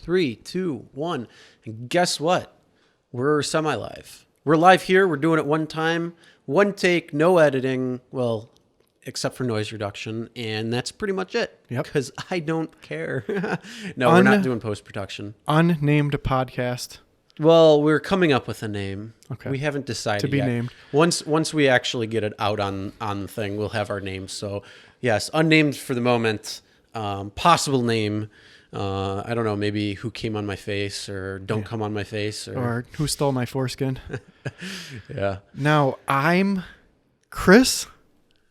3, 2, 1. And guess what? We're semi-live. We're live here. We're doing it one time, one take, no editing. Well, except for noise reduction. And that's pretty much it. Yep. Because I don't care. No, we're not doing post-production. Unnamed podcast. Well, we're coming up with a name. Okay. We haven't decided To be yet. named. Once we actually get it out on the thing, we'll have our name. So, yes, unnamed for the moment. Possible name. I don't know, maybe Who Came on My Face or Don't Come on My Face. Or Who Stole My Foreskin. Yeah. Now, I'm Chris.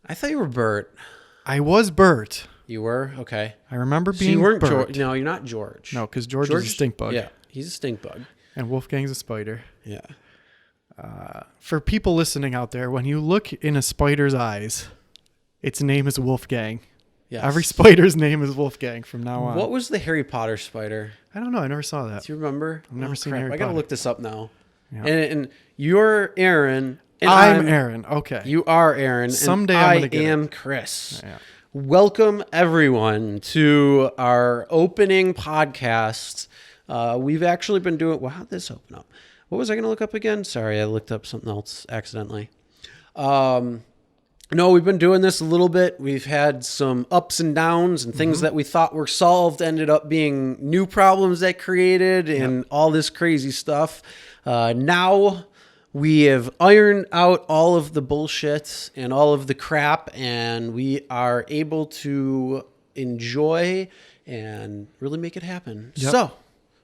I thought you were Bert. I was Bert. You were? Okay. I remember So being you weren't Bert. George. No, you're not George. No, because George is a stink bug. Yeah, he's a stink bug. And Wolfgang's a spider. Yeah. For people listening out there, when you look in a spider's eyes, its name is Wolfgang. Yes. Every spider's name is Wolfgang from now on. What was the Harry Potter spider? I don't know. I never saw that. Do you remember? I've never seen crap. Harry I gotta Potter. look this up now. Yeah. And you're Aaron. And I'm Aaron. Okay. You are Aaron. Someday and I'm I gonna get it. am Chris. Yeah. Welcome everyone to our opening podcast. We've actually been doing. Well, how'd this open up? What was I going to look up again? Sorry, I looked up something else accidentally. No, we've been doing this a little bit. We've had some ups and downs and things that we thought were solved ended up being new problems that created and all this crazy stuff. Now we have ironed out all of the bullshit and all of the crap, and we are able to enjoy and really make it happen. Yep. So,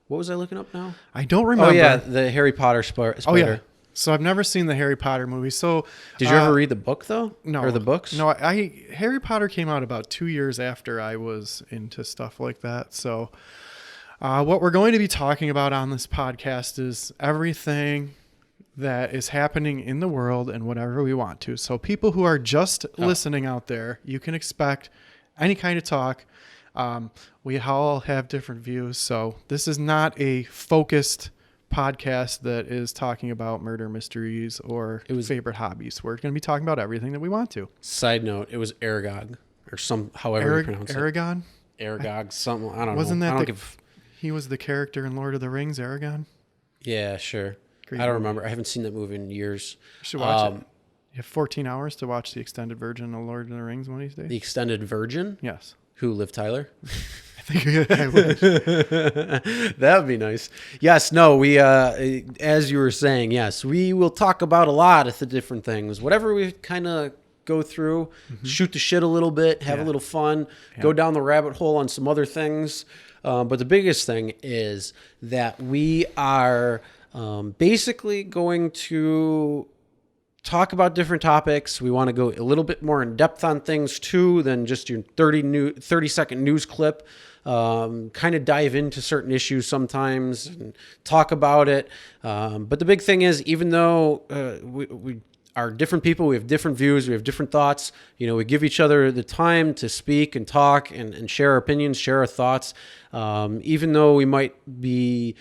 what was I looking up now? I don't remember. Oh, yeah, the Harry Potter spider. Oh, yeah. So I've never seen the Harry Potter movie. So Did you ever read the book, though? No. Or the books? No, Harry Potter came out about 2 years after I was into stuff like that. So what we're going to be talking about on this podcast is everything that is happening in the world and whatever we want to. So people who are just listening out there, you can expect any kind of talk. We all have different views. So this is not a focused podcast that is talking about murder mysteries or favorite hobbies. We're going to be talking about everything that we want to. Side note, it was Aragog, or however you pronounce Aragon? it. Aragog, something, I don't Wasn't know. that I don't give... he was the character in Lord of the Rings, Aragon? Yeah, sure. Great I don't movie. remember. I haven't seen that movie in years. You should watch it. You have 14 hours to watch the extended version of Lord of the Rings one of these days? The Extended Virgin? Yes. Who, Liv Tyler? I think I wish. That would be nice. Yes, no, we, as you were saying, yes, we will talk about a lot of the different things. Whatever we kind of go through, shoot the shit a little bit, have a little fun, go down the rabbit hole on some other things. But the biggest thing is that we are basically going to talk about different topics. We want to go a little bit more in depth on things too than just your 30-second news clip. Kind of dive into certain issues sometimes and talk about it. But the big thing is, even though we are different people, we have different views, we have different thoughts, we give each other the time to speak and talk and share our opinions, share our thoughts. Even though we might be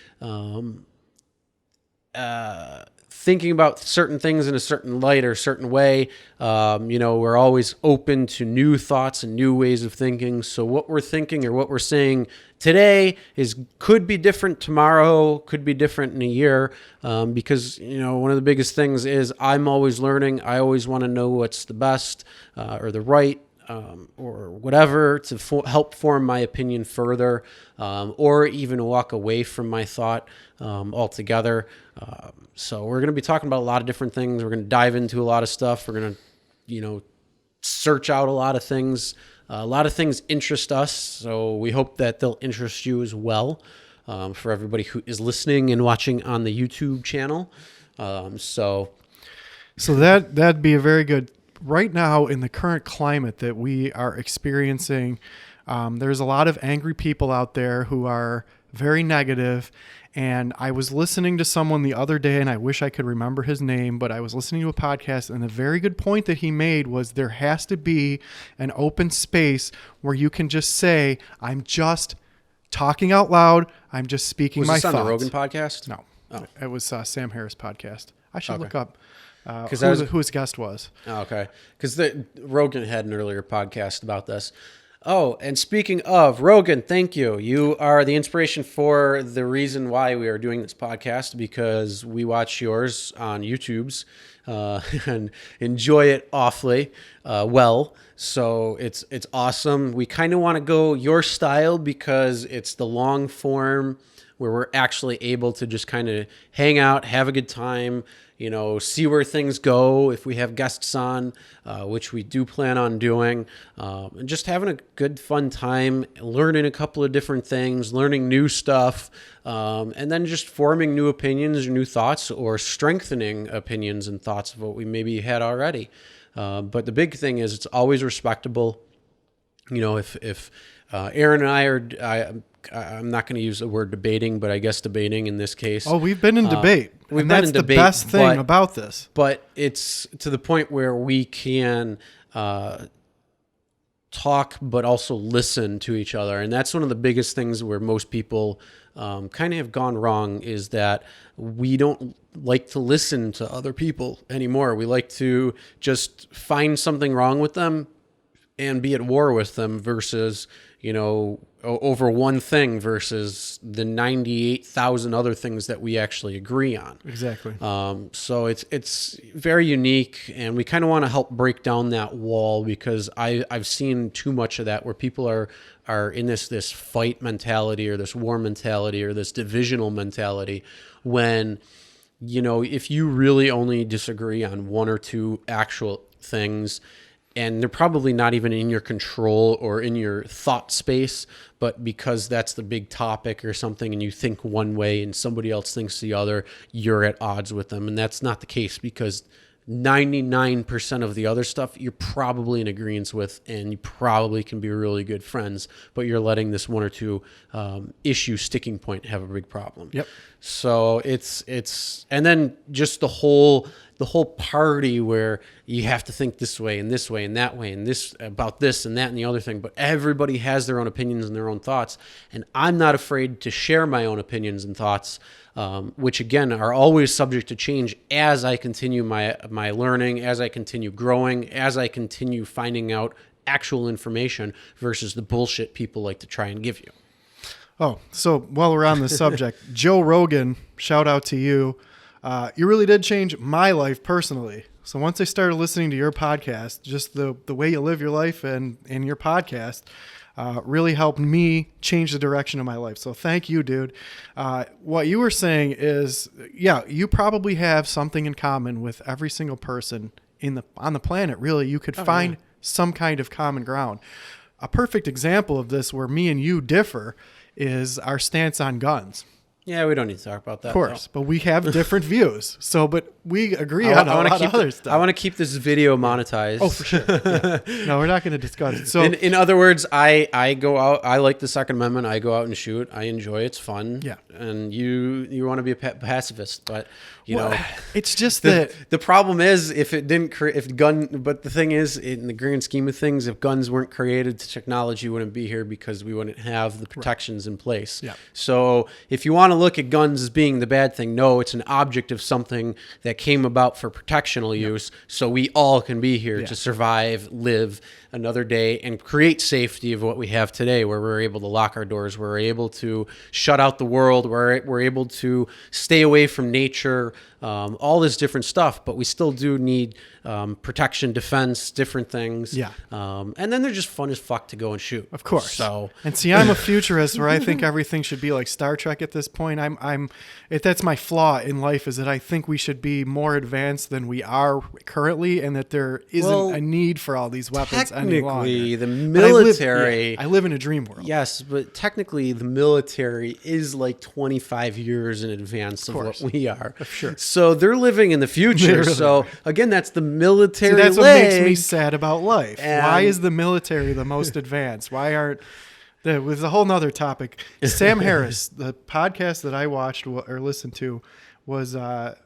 thinking about certain things in a certain light or a certain way, we're always open to new thoughts and new ways of thinking. So what we're thinking or what we're saying today could be different tomorrow, could be different in a year, because one of the biggest things is I'm always learning. I always want to know what's the best or the right. Or whatever to help form my opinion further, or even walk away from my thought altogether. So we're going to be talking about a lot of different things. We're going to dive into a lot of stuff. We're going to, search out a lot of things. A lot of things interest us, so we hope that they'll interest you as well. For everybody who is listening and watching on the YouTube channel, so that'd be a very good. Right now, in the current climate that we are experiencing, there's a lot of angry people out there who are very negative. And I was listening to someone the other day, and I wish I could remember his name, but I was listening to a podcast, and a very good point that he made was there has to be an open space where you can just say, I'm just talking out loud. I'm just speaking my thoughts. Was this on the Rogan podcast? No. It was Sam Harris podcast. I should look up who his guest was. Oh, okay. Because Rogan had an earlier podcast about this. Oh, and speaking of Rogan, thank you. You are the inspiration for the reason why we are doing this podcast, because we watch yours on YouTube's and enjoy it awfully well. So it's awesome. We kind of want to go your style because it's the long form where we're actually able to just kind of hang out, have a good time, see where things go if we have guests on, which we do plan on doing, and just having a good, fun time, learning a couple of different things, learning new stuff, and then just forming new opinions or new thoughts or strengthening opinions and thoughts of what we maybe had already. But the big thing is it's always respectable. If Aaron and I are, I'm not going to use the word debating, but I guess debating in this case. Oh, we've been in debate. We've and been that's in debate, the best thing about this. But it's to the point where we can talk, but also listen to each other. And that's one of the biggest things where most people kind of have gone wrong, is that we don't like to listen to other people anymore. We like to just find something wrong with them and be at war with them versus, over one thing versus the 98,000 other things that we actually agree on. Exactly. So it's very unique, and we kind of want to help break down that wall, because I've seen too much of that where people are in this fight mentality or this war mentality or this divisional mentality when, if you really only disagree on one or two actual things, and they're probably not even in your control or in your thought space, but because that's the big topic or something and you think one way and somebody else thinks the other, you're at odds with them. And that's not the case, because 99% of the other stuff you're probably in agreement with, and you probably can be really good friends, but you're letting this one or two issue sticking point have a big problem. Yep. So it's and then just the whole party where you have to think this way and that way and this about this and that and the other thing, but everybody has their own opinions and their own thoughts, and I'm not afraid to share my own opinions and thoughts, which again are always subject to change as I continue my learning, as I continue growing, as I continue finding out actual information versus the bullshit people like to try and give you. Oh, so while we're on the subject, Joe Rogan, shout out to you. You really did change my life personally. So once I started listening to your podcast, just the way you live your life and your podcast really helped me change the direction of my life. So thank you, dude. What you were saying is, yeah, you probably have something in common with every single person on the planet. Really, you could find some kind of common ground. A perfect example of this where me and you differ is our stance on guns. Yeah, we don't need to talk about that. Of course, but we have different views. So, but we agree on a lot of other stuff. I want to keep this video monetized. Oh, for sure. Yeah. No, we're not going to discuss it. So, in other words, I go out. I like the Second Amendment. I go out and shoot. I enjoy it. It's fun. Yeah. And you want to be a pacifist, but it's just that the problem is but the thing is, in the grand scheme of things, if guns weren't created, technology wouldn't be here because we wouldn't have the protections in place. Yeah. So if you want to look at guns as being the bad thing, no, it's an object of something that came about for protectional use. So we all can be here to survive, live another day, and create safety of what we have today, where we're able to lock our doors, we're able to shut out the world, we're able to stay away from nature, all this different stuff, but we still do need protection, defense, different things. Yeah. And then they're just fun as fuck to go and shoot. Of course. So, and see, I'm a futurist where I think everything should be like Star Trek at this point. That's my flaw in life, is that I think we should be more advanced than we are currently, and that there isn't a need for all these weapons any longer. Technically, the military... I live in a dream world. Yes, but technically the military is like 25 years in advance of what we are. Sure. So they're living in the future. Really so again, that's the military. See, that's what makes me sad about life. And why is the military the most advanced? Why aren't... It was a whole nother topic. Sam Harris, the podcast that I watched or listened to, was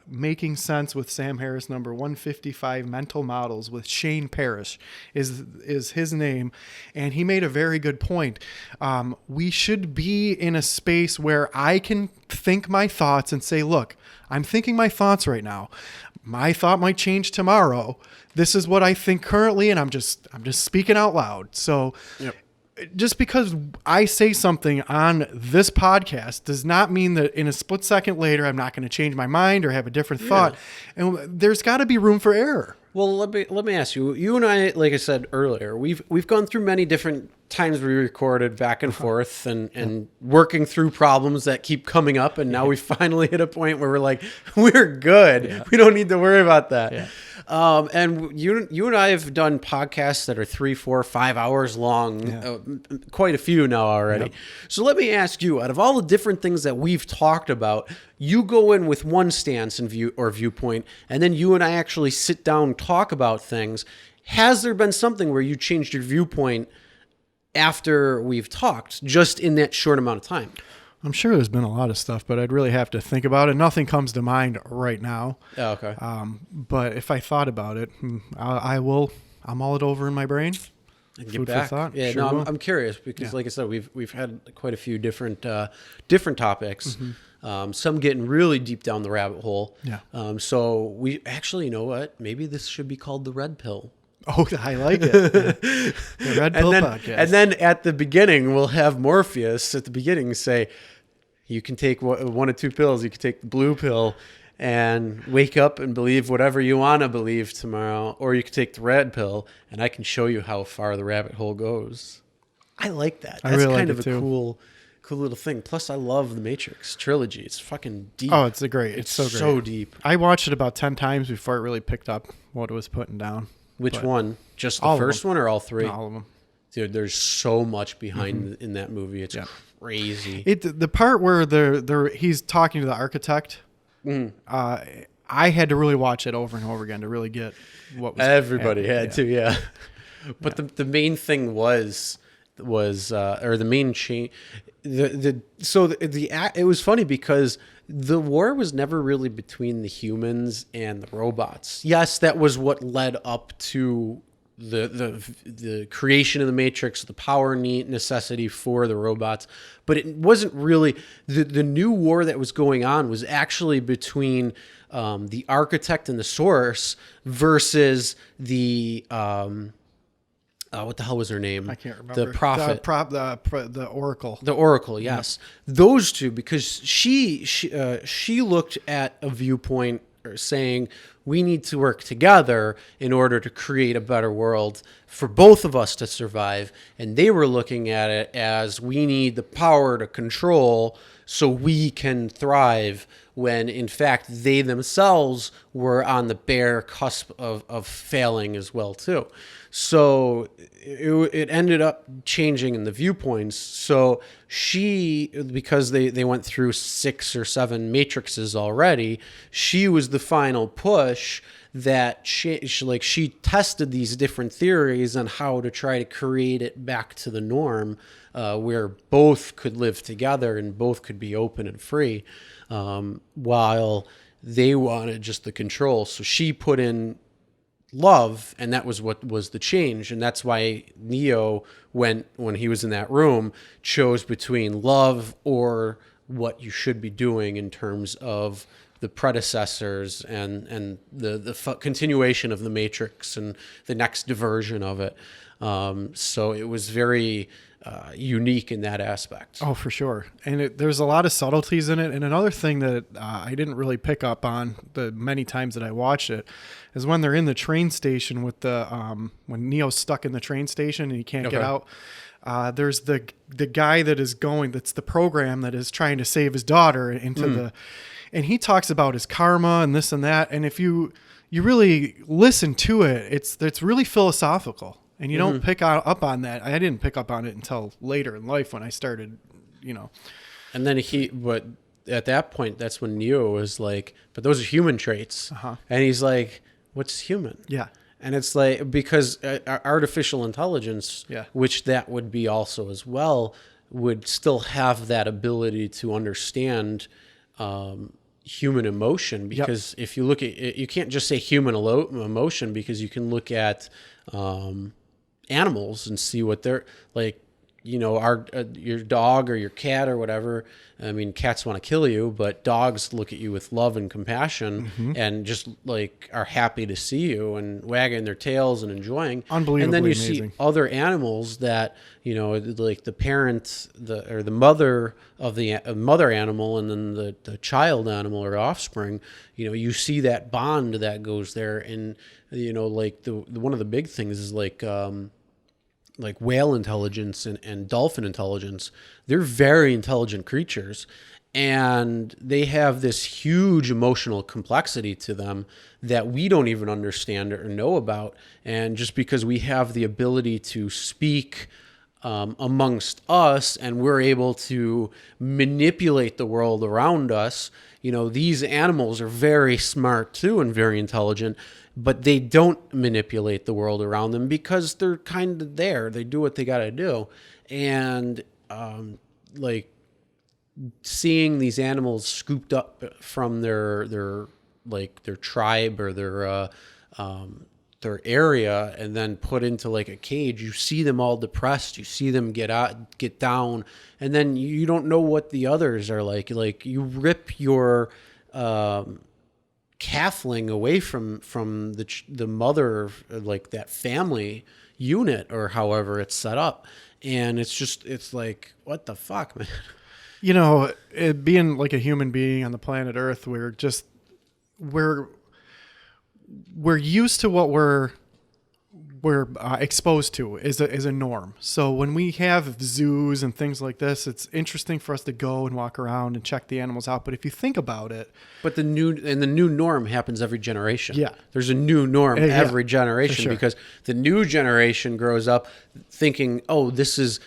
Making Sense with Sam Harris, number 155, Mental Models with Shane Parrish is his name. And he made a very good point. We should be in a space where I can think my thoughts and say, look, I'm thinking my thoughts right now. My thought might change tomorrow. This is what I think currently, and I'm just speaking out loud. So just because I say something on this podcast does not mean that in a split second later I'm not going to change my mind or have a different thought. And there's got to be room for error. Well, let me ask you. You and I, like I said earlier, we've gone through many different times we recorded back and forth and working through problems that keep coming up, and now we finally hit a point where we're like, we're good. Yeah. We don't need to worry about that. Yeah. And you and I have done podcasts that are 3, 4, 5 hours long, quite a few now already. Yep. So let me ask you, out of all the different things that we've talked about, you go in with one stance and viewpoint, and then you and I actually sit down and talk about things. Has there been something where you changed your viewpoint after we've talked, just in that short amount of time? I'm sure there's been a lot of stuff, but I'd really have to think about it. Nothing comes to mind right now. Oh, okay. But if I thought about it, I will. I'll mull it over in my brain. And Food for thought. Yeah, Sure no, will. I'm curious because, Yeah. like I said, we've had quite a few different topics. Some getting really deep down the rabbit hole. Yeah. So we actually, you know what? Maybe this should be called the Red Pill. Oh, I like it. Yeah. The Red Pill Podcast. And then at the beginning, we'll have Morpheus at the beginning say, you can take one of two pills. You can take the blue pill and wake up and believe whatever you want to believe tomorrow, or you can take the red pill, and I can show you how far the rabbit hole goes. I like that. I That's really kind like of it a too. cool little thing. Plus, I love the Matrix trilogy. It's fucking deep. Oh, it's so great. so deep. I watched it about 10 times before it really picked up what it was putting down. Which But one? Just the all of first them. one or all three? All of them. Dude, there's so much behind in that movie. It's Yeah. crazy. The part where he's talking to the architect, I had to really watch it over and over again to really get what was Everybody happening. had to, yeah. But the main thing was or the main change. It was funny because the war was never really between the humans and the robots. Yes, that was what led up to the creation of the Matrix, the power necessity for the robots, but it wasn't really the new war that was going on was actually between the architect and the source versus the what the hell was her name? I can't remember. The prophet. The Oracle. The Oracle, yes. Those two, because she looked at a viewpoint or saying we need to work together in order to create a better world for both of us to survive. And they were looking at it as we need the power to control so we can thrive, when in fact they themselves were on the bare cusp of failing as well too. So it ended up changing in the viewpoints. So because they went through 6 or 7 matrices already, she was the final push that she tested these different theories on how to try to create it back to the norm, where both could live together and both could be open and free, while they wanted just the control. So she put in love, and that was what was the change. And that's why Neo, when he was in that room, chose between love or what you should be doing in terms of the predecessors and the continuation of the Matrix and the next version of it. So it was very unique in that aspect. Oh, for sure. And there's a lot of subtleties in it. And another thing that I didn't really pick up on the many times that I watched it is when they're in the train station with when Neo's stuck in the train station and he can't get out. There's the guy that's the program that is trying to save his daughter into and he talks about his karma and this and that. And if you really listen to it, it's really philosophical. And you don't pick up on that. I didn't pick up on it until later in life when I started, And then but at that point, that's when Neo was like, but those are human traits. And he's like, what's human? Yeah. And it's like, because artificial intelligence, which that would be also as well, would still have that ability to understand human emotion. Because if you look at it, you can't just say human emotion, because you can look at animals and see what they're like. your dog or your cat or whatever. I mean, cats want to kill you, but dogs look at you with love and compassion and just like are happy to see you and wagging their tails and enjoying. Unbelievably And then you amazing. see other animals that, like the parent, the mother of the mother animal, and then the child animal or offspring. You see that bond that goes there, and like the one of the big things is like whale intelligence and dolphin intelligence. They're very intelligent creatures, and they have this huge emotional complexity to them that we don't even understand or know about. And just because we have the ability to speak amongst us, and we're able to manipulate the world around us, these animals are very smart too and very intelligent, but they don't manipulate the world around them because they're kind of there. They do what they got to do. And like seeing these animals scooped up from their tribe or their area and then put into like a cage, you see them all depressed, you see them get down, and then you don't know what the others are like. Like you rip your calfling away from the mother, like that family unit or however it's set up, and it's like, what the fuck, man. It being like a human being on the planet Earth, we're used to what we're exposed to is a norm. So when we have zoos and things like this, it's interesting for us to go and walk around and check the animals out. But if you think about it, but the new norm happens every generation. Yeah. There's a new norm every generation, sure. because the new generation grows up thinking, oh, this is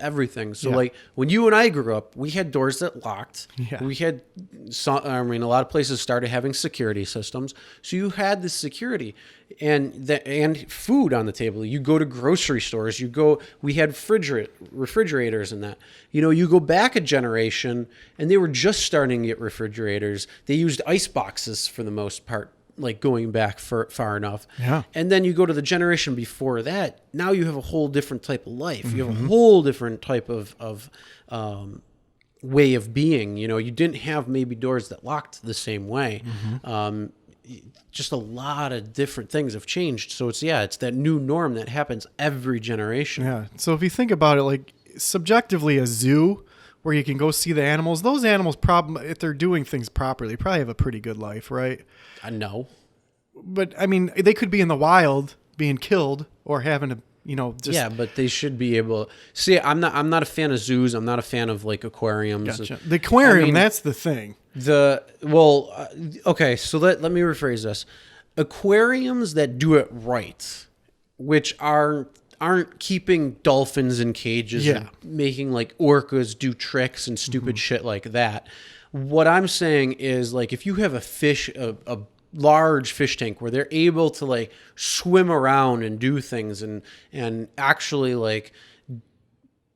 everything. So like when you and I grew up, we had doors that locked. Yeah. We had a lot of places started having security systems. So you had this security and food on the table. You go to grocery stores, we had refrigerators and that. You go back a generation and they were just starting to get refrigerators. They used ice boxes for the most part, like going back far enough. Yeah. And then you go to the generation before that. Now you have a whole different type of life. You have a whole different type of way of being. You didn't have maybe doors that locked the same way. Just a lot of different things have changed. So it's that new norm that happens every generation. Yeah. So if you think about it, like subjectively, a zoo where you can go see the animals, those animals if they're doing things properly, probably have a pretty good life, right? I know. But I mean, they could be in the wild being killed or having to, just but they should be able. See, I'm not a fan of zoos. I'm not a fan of like aquariums. Gotcha. The aquarium, that's the thing. Okay, so let me rephrase this. Aquariums that do it right, which aren't keeping dolphins in cages and making like orcas do tricks and stupid shit like that. What I'm saying is, like, if you have a large fish tank where they're able to like swim around and do things and actually like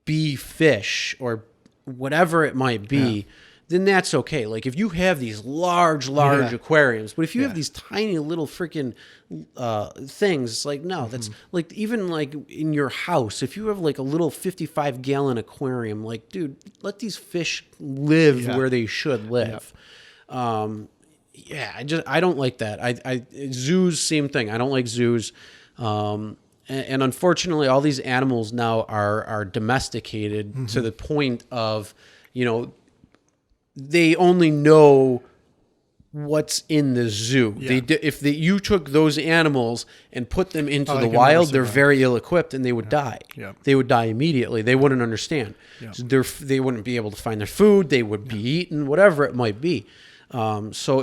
be fish or whatever it might be, then that's okay. Like if you have these large aquariums, but if you have these tiny little freaking things, it's like, no, that's like, even like in your house, if you have like a little 55-gallon aquarium, like, dude, let these fish live where they should live. I don't like that. Zoos, same thing. I don't like zoos. And unfortunately, all these animals now are domesticated to the point of, they only know what's in the zoo. Yeah. If you took those animals and put them into the they can wild, never they're survive. very ill-equipped and they would die. Yeah. They would die immediately. They wouldn't understand. Yeah. So they wouldn't be able to find their food. They would be eaten, whatever it might be. So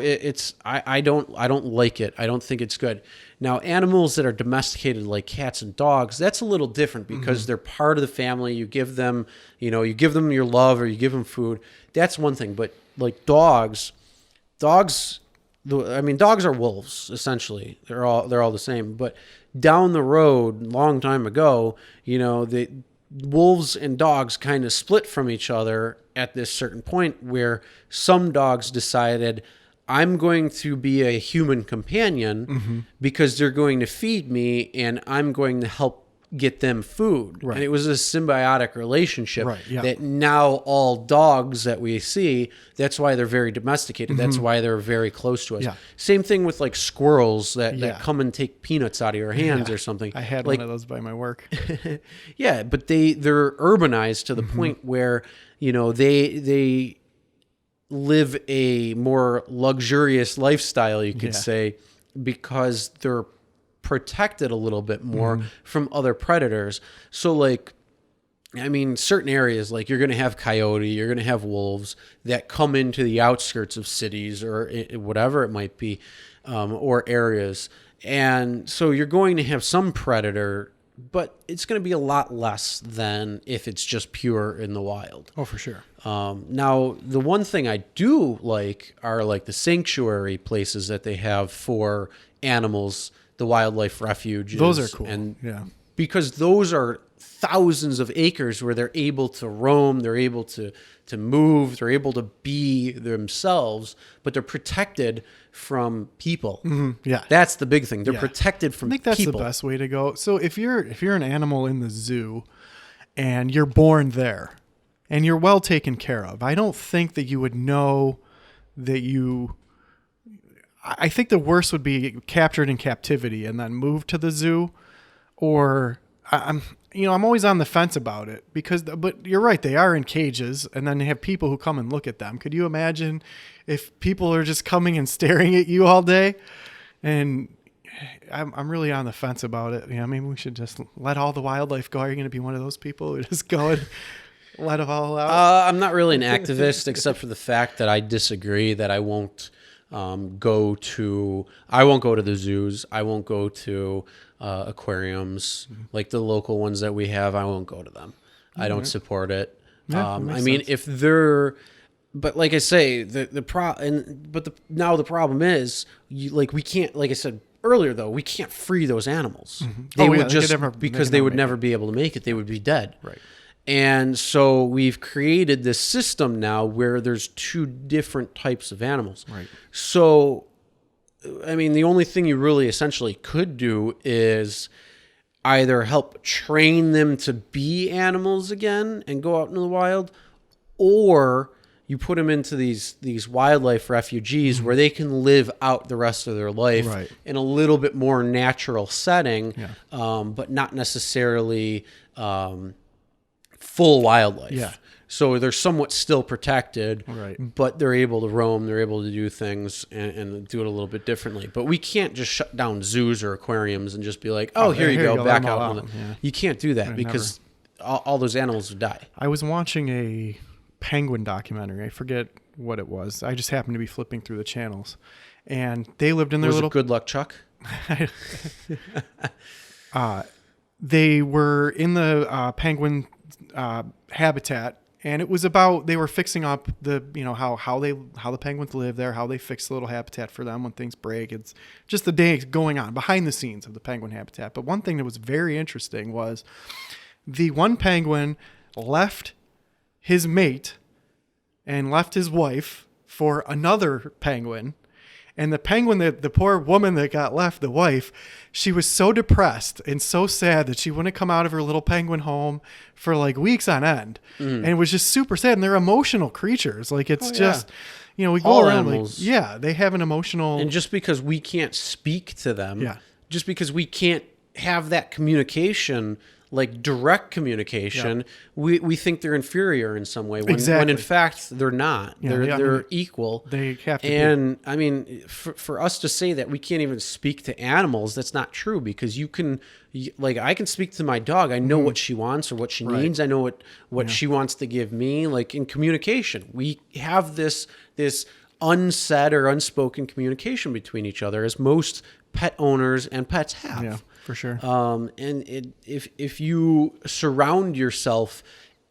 I don't like it. I don't think it's good. Now, animals that are domesticated like cats and dogs, that's a little different because they're part of the family. You give them, you give them your love or you give them food. That's one thing. But like dogs are wolves essentially. They're all the same. But down the road, long time ago, the wolves and dogs kind of split from each other at this certain point where some dogs decided, I'm going to be a human companion because they're going to feed me and I'm going to help get them food. Right. And it was a symbiotic relationship Right, yeah. that now all dogs that we see, that's why they're very domesticated. That's why they're very close to us. Yeah. Same thing with like squirrels that Yeah. come and take peanuts out of your hands Yeah. or something. I had like, one of those by my work. yeah, but they're urbanized to the point where, you know, they live a more luxurious lifestyle, you could Yeah. say, because they're protected a little bit more from other predators. So like, I mean, certain areas, like you're going to have coyote, you're going to have wolves that come into the outskirts of cities or whatever it might be, or areas. And so you're going to have some predator, but it's going to be a lot less than if it's just pure in the wild. Oh, for sure. Now, the one thing I do like are like the sanctuary places that they have for animals, the wildlife refuges. Those are cool. And Yeah. because those are thousands of acres where they're able to roam, they're able to move, they're able to be themselves, but they're protected from people. Yeah. That's the big thing. They're Yeah. protected from I think that's people. the best way to go. So if you're an animal in the zoo and you're born there and you're well taken care of, I don't think that you would know that you. I think the worst would be captured in captivity and then moved to the zoo, or I'm always on the fence about it but you're right, they are in cages and then they have people who come and look at them. Could you imagine if people are just coming and staring at you all day? And I'm really on the fence about it. Yeah, maybe we should just let all the wildlife go. Are you going to be one of those people who just go and let them all out? I'm not really an activist, except for the fact that I disagree that I won't go to the zoos. I won't go to aquariums, like the local ones that we have. I won't go to them. I don't support it. Yeah, I makes mean, sense. if they're, but like I say, the problem is, we can't, like I said earlier, though, we can't free those animals. They Oh, would yeah, they just, could never- because they they could would never never be able to make it. They would be dead. Right. And so we've created this system now where there's two different types of animals. Right. So, I mean, the only thing you really essentially could do is either help train them to be animals again and go out into the wild, or you put them into these wildlife refuges where they can live out the rest of their life Right. in a little bit more natural setting, Yeah. but not necessarily full wildlife. Yeah. So they're somewhat still protected, Right. but they're able to roam, they're able to do things and do it a little bit differently. But we can't just shut down zoos or aquariums and just be like, oh, here you go, let back them all out. out. Yeah. You can't do that because all those animals would die. I was watching a penguin documentary. I forget what it was. I just happened to be flipping through the channels, and they lived in their Was little. it Good Luck Chuck? They were in the penguin habitat, and it was about they were fixing up the how the penguins live there, how they fix the little habitat for them when things break. It's just the day going on behind the scenes of the penguin habitat. But one thing that was very interesting was the one penguin left his mate and left his wife for another penguin. And the penguin, the poor woman that got left, the wife, she was so depressed and so sad that she wouldn't come out of her little penguin home for like weeks on end. And it was just super sad. And they're emotional creatures. Like it's just, we go All around animals. they have an emotional. And just because we can't speak to them, Yeah. just because we can't have that communication, like direct communication, we think they're inferior in some way when Exactly. in fact they're not. Yeah, they're I they're mean, equal. they have to be. And I mean, for us to say that we can't even speak to animals, that's not true, because I can speak to my dog. I know what she wants or what she needs. I know what she wants to give me. Like in communication, we have this unsaid or unspoken communication between each other, as most pet owners and pets have. Yeah, for sure. If you surround yourself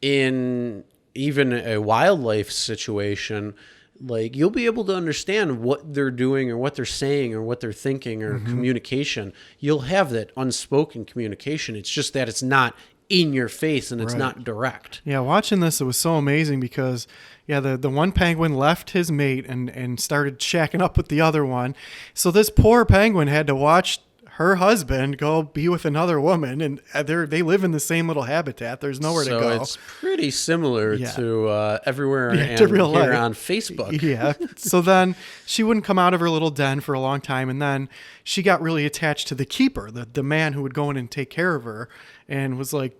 in even a wildlife situation, like you'll be able to understand what they're doing or what they're saying or what they're thinking or communication. You'll have that unspoken communication. It's just that it's not in your face and it's not direct. Yeah, watching this, it was so amazing because, the one penguin left his mate and started shacking up with the other one. So this poor penguin had to watch her husband go be with another woman, and they live in the same little habitat. There's nowhere to So go. it's pretty similar Yeah. to Everywhere Yeah, and to real here life. on Facebook. Yeah. So then she wouldn't come out of her little den for a long time. And then she got really attached to the keeper, the man who would go in and take care of her, and was like,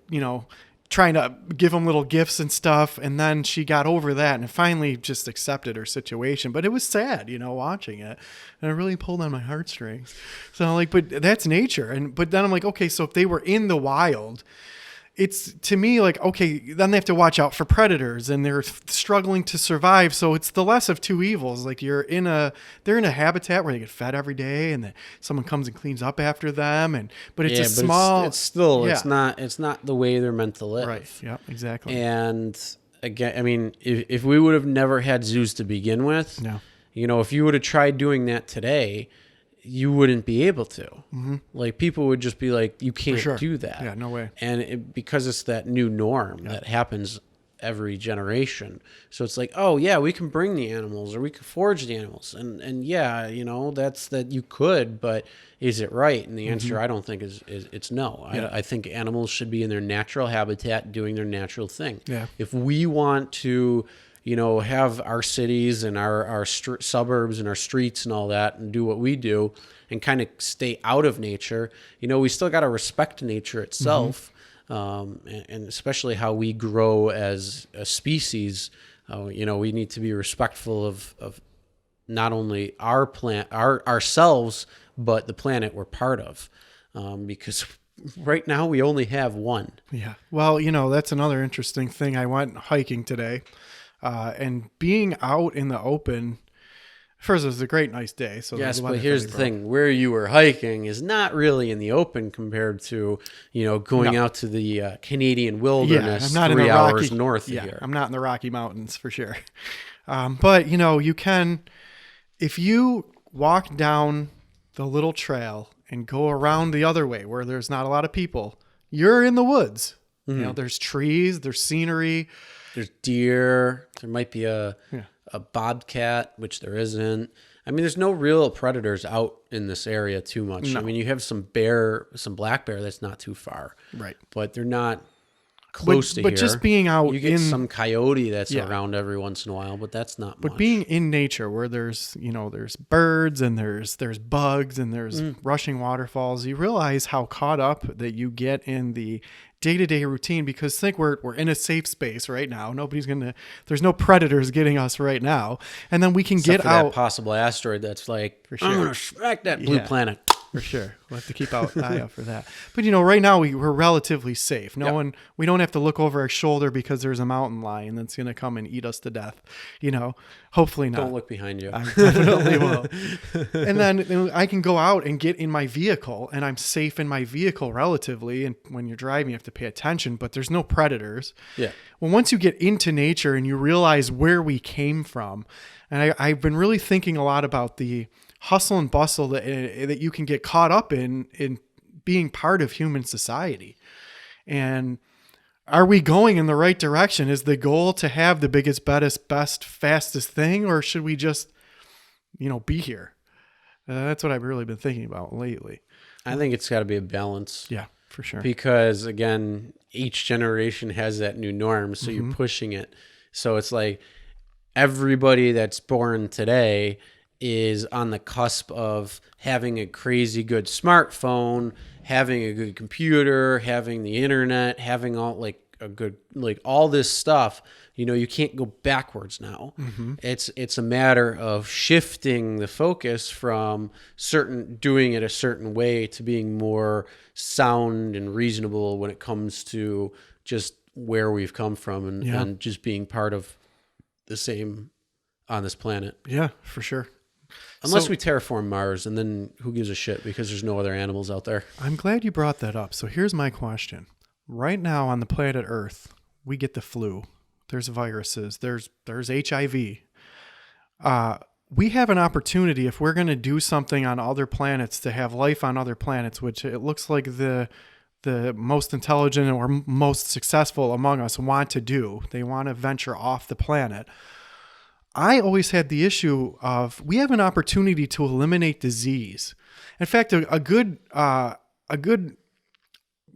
trying to give him little gifts and stuff. And then she got over that and finally just accepted her situation. But it was sad, watching it. And it really pulled on my heartstrings. So I'm like, but that's nature. But then I'm like, okay, so if they were in the wild, it's to me like, okay, then they have to watch out for predators and they're struggling to survive. So it's the less of two evils. Like they're in a habitat where they get fed every day and then someone comes and cleans up after them. But it's Yeah, a but small, it's still, yeah. it's not the way they're meant to live. Right. Yeah, exactly. And again, I mean, if we would have never had zoos to begin with, No. if you would have tried doing that today, you wouldn't be able to. Mm-hmm. Like people would just be like, you can't sure. do that. Yeah, no way. And because it's that new norm that happens every generation. So it's like, oh yeah, we can bring the animals or we can forage the animals. And yeah, that's that you could, but is it right? And the answer I don't think is it's no. Yeah. I think animals should be in their natural habitat doing their natural thing. Yeah. If we want to have our cities and our suburbs and our streets and all that and do what we do and kind of stay out of nature, we still got to respect nature itself. And especially how we grow as a species. We need to be respectful of not only ourselves, but the planet we're part of. Because right now we only have one. Yeah. Well, that's another interesting thing. I went hiking today. And being out in the open, first, it was a great, nice day. So yes, but here's the thing: where you were hiking is not really in the open compared to going out to the Canadian wilderness, I'm not 3 in the hours Rocky, north yeah, of here. I'm not in the Rocky Mountains for sure. But you can, if you walk down the little trail and go around the other way where there's not a lot of people, you're in the woods. There's trees, there's scenery. There's deer. There might be a bobcat, which there isn't. I mean, there's no real predators out in this area too much. No. I mean, you have some black bear that's not too far. Right. But they're not close to here. But just being out you get in some coyote that's Yeah. around every once in a while, but that's not much. But being in nature where there's, there's birds and there's bugs and there's rushing waterfalls, you realize how caught up that you get in the day-to-day routine, because think we're in a safe space right now. There's no predators getting us right now. And then we can Except get for out. that possible asteroid that's like, For sure. I'm going to smack that blue Yeah. planet. For sure. We'll have to keep an eye out for that. But, right now we're relatively safe. We don't have to look over our shoulder because there's a mountain lion that's going to come and eat us to death. Hopefully not. Don't look behind you. I definitely will. And then I can go out and get in my vehicle and I'm safe in my vehicle relatively. And when you're driving, you have to pay attention, but there's no predators. Yeah. Well, once you get into nature and you realize where we came from, and I've been really thinking a lot about the hustle and bustle that you can get caught up in being part of human society. And are we going in the right direction? Is the goal to have the biggest, best, fastest thing, or should we just, be here? That's what I've really been thinking about lately. I think it's got to be a balance. Yeah, for sure. Because again, each generation has that new norm, so you're pushing it. So it's like everybody that's born today is on the cusp of having a crazy good smartphone, having a good computer, having the internet, having all all this stuff. You can't go backwards now. It's a matter of shifting the focus from doing it a certain way to being more sound and reasonable when it comes to just where we've come from and just being part of the same on this planet. Yeah, for sure. Unless we terraform Mars, and then who gives a shit because there's no other animals out there. I'm glad you brought that up. So here's my question. Right now on the planet Earth, we get the flu. There's viruses. There's HIV. We have an opportunity, if we're going to do something on other planets, to have life on other planets, which it looks like the most intelligent or most successful among us want to do. They want to venture off the planet. I always had the issue of we have an opportunity to eliminate disease. In fact, a good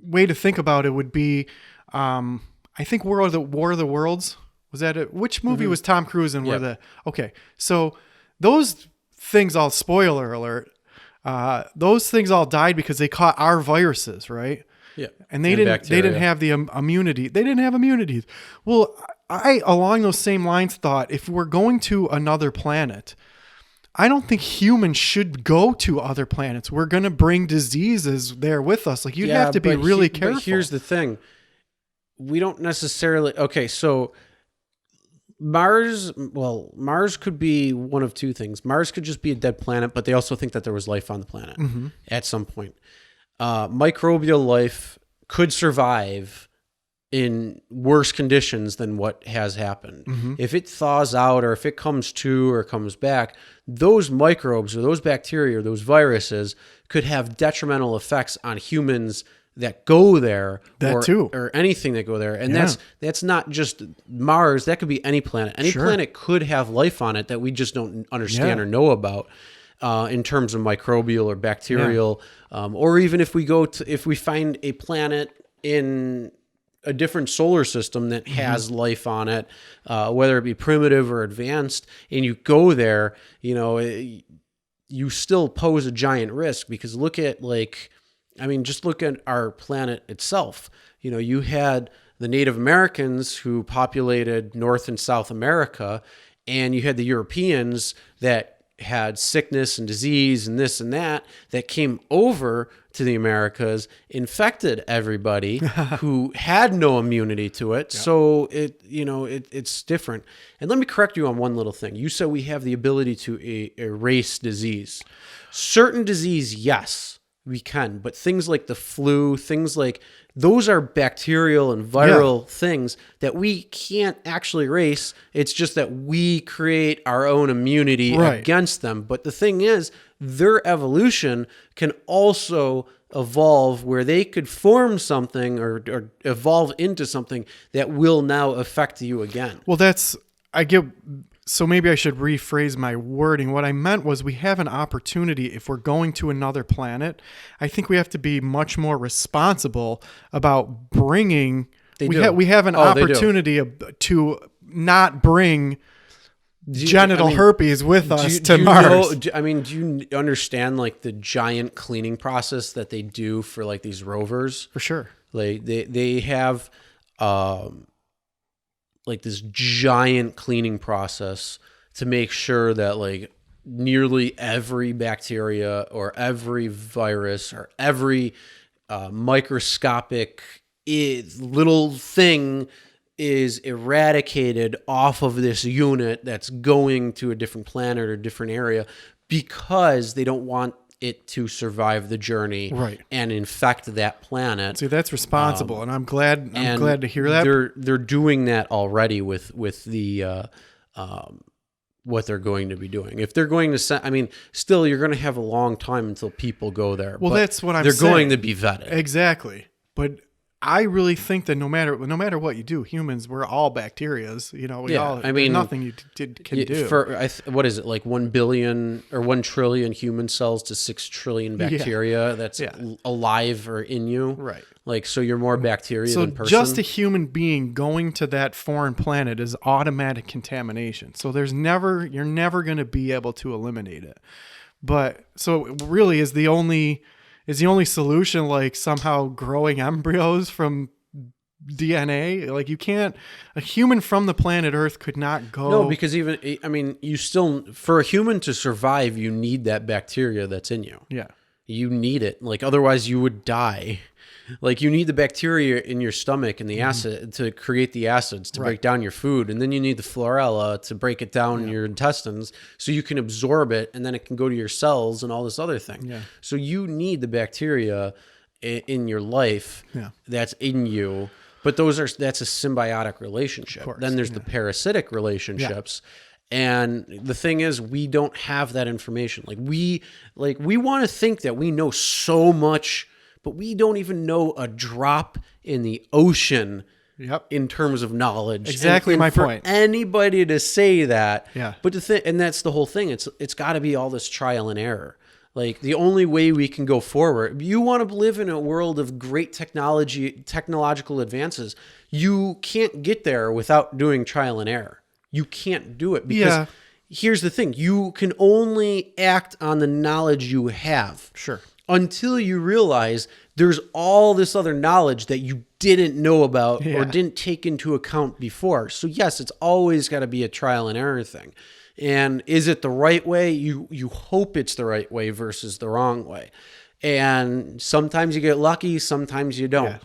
way to think about it would be, I think War of the Worlds, was that it? Which movie was Tom Cruise in? Yep. Okay, so those things all, spoiler alert, those things all died because they caught our viruses, right? Yeah. And they didn't bacteria. have the immunity. They didn't have immunity. Well, I along those same lines thought, if we're going to another planet, I don't think humans should go to other planets. We're going to bring diseases there with us. Like, you'd have to be really careful. But here's the thing. We don't necessarily... Okay, so Mars could be one of two things. Mars could just be a dead planet, but they also think that there was life on the planet at some point. Microbial life could survive in worse conditions than what has happened. If it thaws out, or if it comes to or comes back, those microbes or those bacteria or those viruses could have detrimental effects on humans that go there, or anything that go there. And that's not just Mars. That could be any planet. Any planet could have life on it that we just don't understand or know about. In terms of microbial or bacterial, or even if we find a planet in a different solar system that has life on it, whether it be primitive or advanced, and you go there, you still pose a giant risk, because just look at our planet itself. You had the Native Americans who populated North and South America, and you had the Europeans that had sickness and disease and this and that came over to the Americas, infected everybody who had no immunity to it. Yep. So it's different. And let me correct you on one little thing. You said we have the ability to erase disease. Certain disease, yes, we can, but things like the flu, those are bacterial and viral things that we can't actually erase. It's just that we create our own immunity against them. But the thing is, their evolution can also evolve where they could form something or evolve into something that will now affect you again. Well, so maybe I should rephrase my wording. What I meant was, we have an opportunity, if we're going to another planet, I think we have to be much more responsible about bringing... We have an opportunity to not bring genital herpes with us to Mars. Do you understand the giant cleaning process that they do for these rovers? For sure. They have... this giant cleaning process to make sure that nearly every bacteria or every virus or every microscopic little thing is eradicated off of this unit that's going to a different planet or different area, because they don't want it to survive the journey and infect that planet. See, that's responsible, and I'm glad to hear that. They're doing that already with the what they're going to be doing. If they're going to send, still you're going to have a long time until people go there. Well, that's what I'm saying. They're going to be vetted. Exactly. But I really think that no matter what you do, humans, we're all bacterias. There's nothing you can do. What is it, 1 billion or 1 trillion human cells to 6 trillion bacteria that's alive or in you? Right. So you're more bacteria than person. Just a human being going to that foreign planet is automatic contamination. So you're never going to be able to eliminate it. But so it really is the only solution somehow growing embryos from DNA? You can't, a human from the planet Earth could not go. No, because you still, for a human to survive, you need that bacteria that's in you. Yeah. You need it. Otherwise you would die. You need the bacteria in your stomach and the acid to create the acids to break down your food. And then you need the chlorella to break it down in your intestines so you can absorb it, and then it can go to your cells and all this other thing. Yeah. So you need the bacteria in your life that's in you. But that's a symbiotic relationship. Then there's the parasitic relationships. And the thing is, we don't have that information. We want to think that we know so much, but we don't even know a drop in the ocean in terms of knowledge. Exactly, my point. For anybody to say that, Yeah. But and that's the whole thing. It's got to be all this trial and error. Like the only way we can go forward, you want to live in a world of great technological advances. You can't get there without doing trial and error. You can't do it because Yeah. here's the thing. You can only act on the knowledge you have. Sure. Until you realize there's all this other knowledge that you didn't know about or Yeah. didn't take into account before. So yes, it's always got to be a trial and error thing. And is it the right way? You hope it's the right way versus the wrong way. And sometimes you get lucky, sometimes you don't.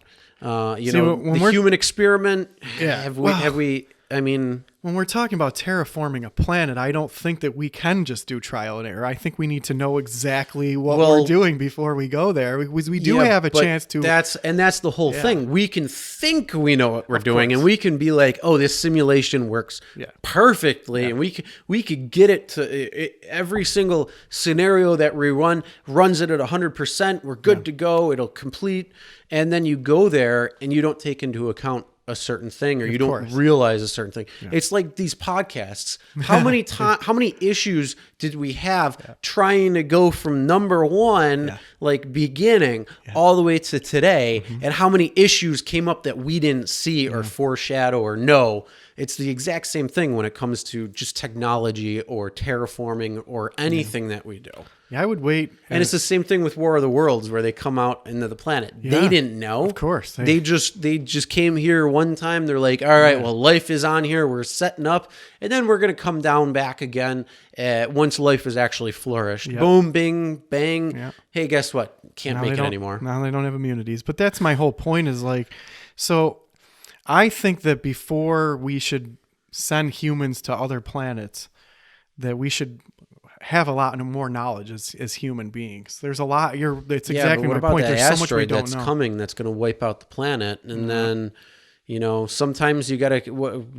You See, know, when the we're- human experiment. Yeah. Have Wow. we? I mean, When we're talking about terraforming a planet, I don't think that we can just do trial and error. I think we need to know exactly what Well- we're doing before we go there. We do yeah, have a but chance to. That's the whole Yeah. thing. We can think we know what we're doing, course. and we can be like, "Oh, this simulation works Yeah. perfectly," and we could get it to every single scenario that we runs it at 100%. We're good to go. It'll complete, and then you go there and you don't take into account a certain thing, or you don't course. realize a certain thing. It's like these podcasts. How many how many issues did we have trying to go from number one, like beginning, all the way to today, and how many issues came up that we didn't see or foreshadow or know? It's the exact same thing when it comes to just technology or terraforming or anything that we do. Yeah, I would wait. And it's the same thing with War of the Worlds, where they come out into the planet. Yeah, They didn't know. of course. They just came here one time. They're like, all right, well, life is on here. We're setting up. And then we're going to come down back again once life has actually flourished. Boom, bing, bang. Yeah. Hey, guess what? Can't Now make they it don't- anymore. Now they don't have immunities. But that's my whole point is like, so I think that before we should send humans to other planets, that we should have a lot more knowledge as human beings. There's a lot. It's Yeah, exactly but what my about point. that There's so much we asteroid don't that's know. coming that's going to wipe out the planet? And then, you know, sometimes you got to,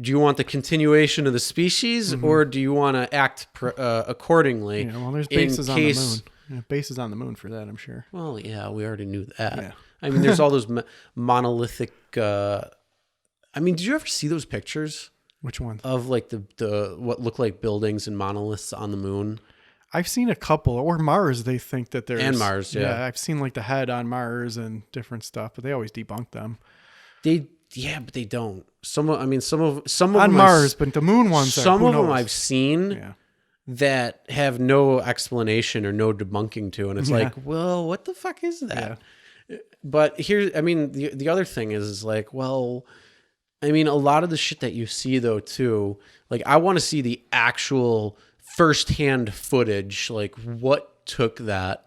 do you want the continuation of the species or do you want to act accordingly? Yeah, well, there's in bases on the case- moon. Yeah, bases on the moon for that, I'm sure. Well, yeah, we already knew that. Yeah. I mean, there's all those monolithic. I mean, did you ever see those pictures Which one? of like the what look like buildings and monoliths on the moon? I've seen a couple, or Mars. They think that there's And Mars, yeah. I've seen like the head on Mars and different stuff, but they always debunk them But they don't. Some of on them Mars. But the moon ones, Some who of them knows? I've seen Yeah. that have no explanation or no debunking to, and it's like, well, what the fuck is that? But here, I mean, the other thing is like, well, I mean, a lot of the shit that you see though too, like I want to see the actual firsthand footage, like what took that,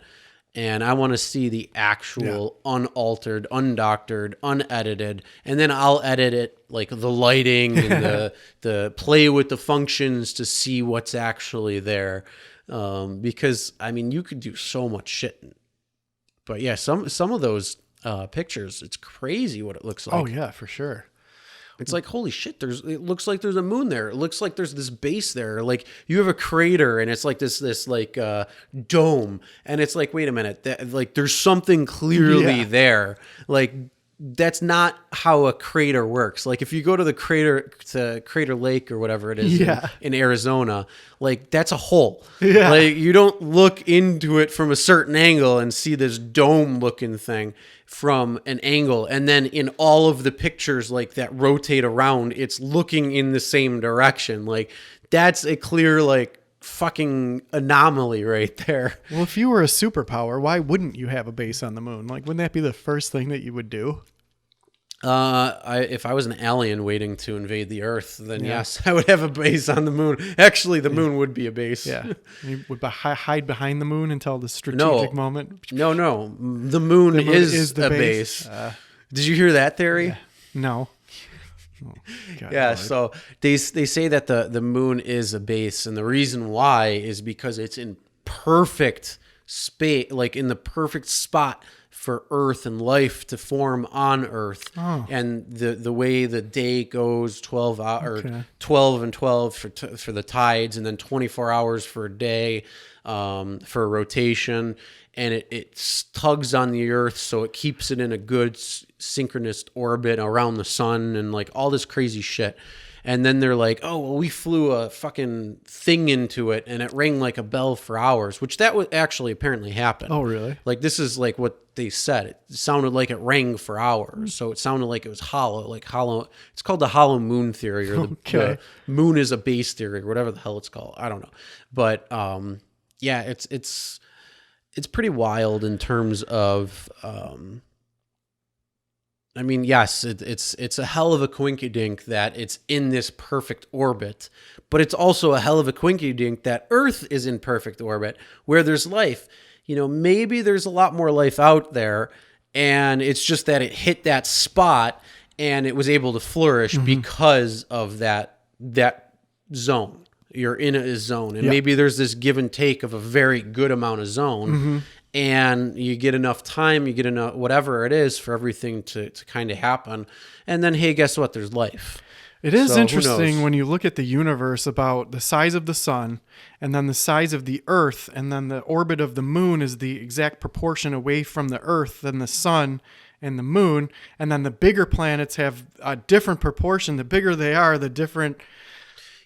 and I want to see the actual unaltered, undoctored, unedited, and then I'll edit it, like the lighting and the play with the functions to see what's actually there, because I mean, you could do so much shit. But yeah, some of those pictures, it's crazy what it looks like. Oh yeah, for sure. It's like, holy shit, it looks like there's a moon there. It looks like there's this base there. Like you have a crater and it's like this like dome. And it's like, wait a minute, like there's something clearly Yeah. there. Like that's not how a crater works. Like if you go to the Crater Lake or whatever it is in Arizona, like that's a hole. Yeah. Like you don't look into it from a certain angle and see this dome looking thing from an angle. And then in all of the pictures like that rotate around, it's looking in the same direction. Like that's a clear like fucking anomaly right there. Well, if you were a superpower, why wouldn't you have a base on the moon? Like, wouldn't that be the first thing that you would do? If I was an alien waiting to invade the Earth, then yes, I would have a base on the moon. Actually, the moon would be a base. Yeah, you would hide behind the moon until the strategic moment. No. The moon, is the a base. Did you hear that theory? No. Oh, God, Yeah, Lord. so they say that the moon is a base, and the reason why is because it's in perfect space, like in the perfect spot for Earth and life to form on Earth. Oh. And the way the day goes, 12 hours, Okay. 12 and 12 for the tides, and then 24 hours for a day for a rotation. And it tugs on the Earth, so it keeps it in a good synchronous orbit around the sun and like all this crazy shit. And then they're like, oh, well, we flew a fucking thing into it and it rang like a bell for hours, which that would actually apparently happen. Oh, really? Like, this is like what they said. It sounded like it rang for hours. So it sounded like it was hollow, like hollow. It's called the hollow moon theory, or the moon is a base theory, or whatever the hell it's called. I don't know. But yeah, it's pretty wild in terms of, I mean, yes, it's a hell of a coinkydink that it's in this perfect orbit, but it's also a hell of a coinkydink that Earth is in perfect orbit where there's life. You know, maybe there's a lot more life out there, and it's just that it hit that spot and it was able to flourish because of that zone. You're in a zone, and maybe there's this give and take of a very good amount of zone. And you get enough time, you get enough, whatever it is, for everything to kind of happen. And then, hey, guess what? There's life. It is So, who interesting knows? when you look at the universe about the size of the sun and then the size of the earth, and then the orbit of the moon is the exact proportion away from the earth than the sun and the moon. And then the bigger planets have a different proportion. The bigger they are, the different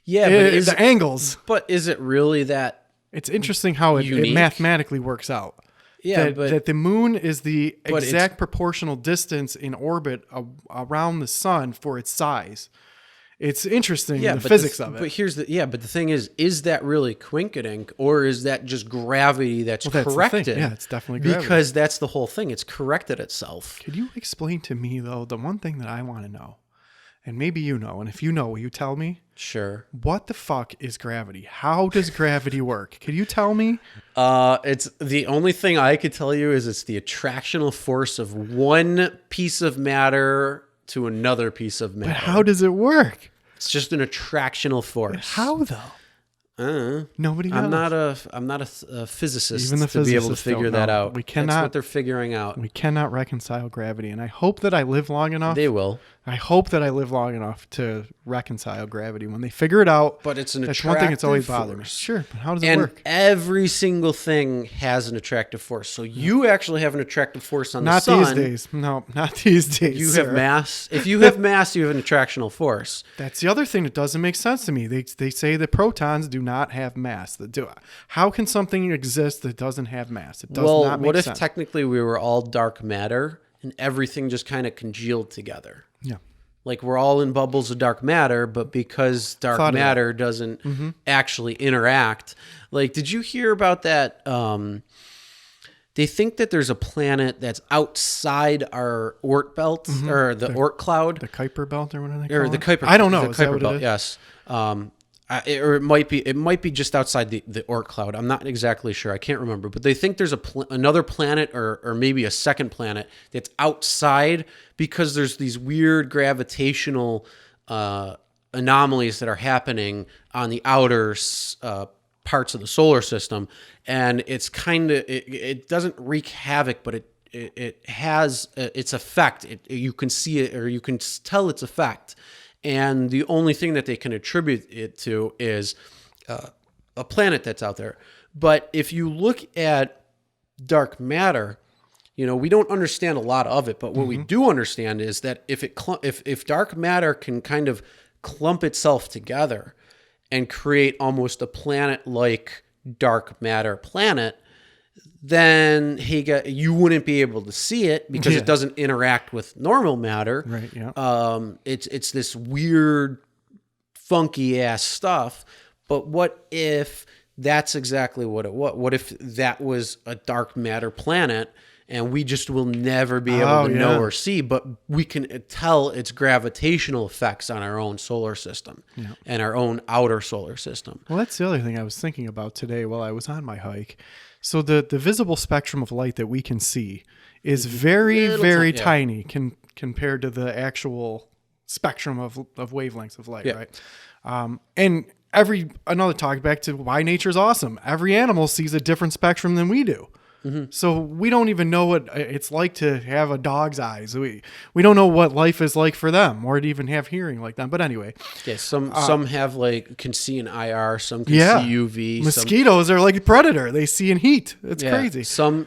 Yeah, but the angles. is it really that? It's interesting how it Unique? mathematically works out. Yeah, that the moon is the But it's- exact proportional distance in orbit around the sun for its size. It's interesting, the physics of it. But but the thing is that really quinkydink, or is that just gravity that's That's the thing. corrected? Yeah, it's definitely gravity. Because that's the whole thing. It's corrected itself. Could you explain to me, though, the one thing that I want to know, and maybe you know, and if you know, will you tell me? Sure. What the fuck is gravity? How does gravity work? Could you tell me? It's the only thing I could tell you is it's the attractional force of one piece of matter to another piece of matter. But how does it work? It's just an attractional force. How, though? Nobody knows. I'm not a physicist Even the to be able to physicists figure don't that know. out. We That's cannot- what they're figuring out. We cannot reconcile gravity, and I hope that I live long enough. They will. I hope that I live long enough to reconcile gravity. When they figure it out, But it's an that's one thing that's always attractive bothered me. force. Sure, but how does it And work? every single thing has an attractive force. So you actually have an attractive force on the Not sun. these days. No, not these days. You sir. have mass. If you have mass, you have an attractional force. That's the other thing that doesn't make sense to me. They say that protons do not have mass. How can something exist that doesn't have mass? It does not make what if sense. technically we were all dark matter and everything just kind of congealed together? Yeah. Like we're all in bubbles of dark matter, but because dark Thought of matter doesn't actually interact. Like, did you hear about that? They think that there's a planet that's outside our Oort belt, or the Oort cloud, The Kuiper belt or whatever they call or the it? Kuiper. I don't know. The Is that Kuiper what it belt. is? Yes. Or it might be just outside the Oort cloud. I'm not exactly sure. I can't remember. But they think there's another planet, or maybe a second planet that's outside, because there's these weird gravitational anomalies that are happening on the outer parts of the solar system, and it's kind of it doesn't wreak havoc, but it has its effect. You can see it, or you can tell its effect. And the only thing that they can attribute it to is a planet that's out there. But if you look at dark matter, we don't understand a lot of it. But what we do understand is that if dark matter can kind of clump itself together and create almost a planet-like dark matter planet, then you wouldn't be able to see it because it doesn't interact with normal matter. Right, yeah. It's this weird, funky ass stuff. But what if that's exactly what it was? What if that was a dark matter planet and we just will never be able to know or see, but we can tell its gravitational effects on our own solar system and our own outer solar system? Well, that's the other thing I was thinking about today while I was on my hike. So the visible spectrum of light that we can see is very, very tiny compared to the actual spectrum of wavelengths of light, right? And another talk back to why nature's awesome. Every animal sees a different spectrum than we do. So we don't even know what it's like to have a dog's eyes. We don't know what life is like for them, or to even have hearing like them. But anyway, Yeah, some have like can see in IR, some can yeah, see UV. mosquitoes are like a predator; they see in heat. It's Yeah, crazy. some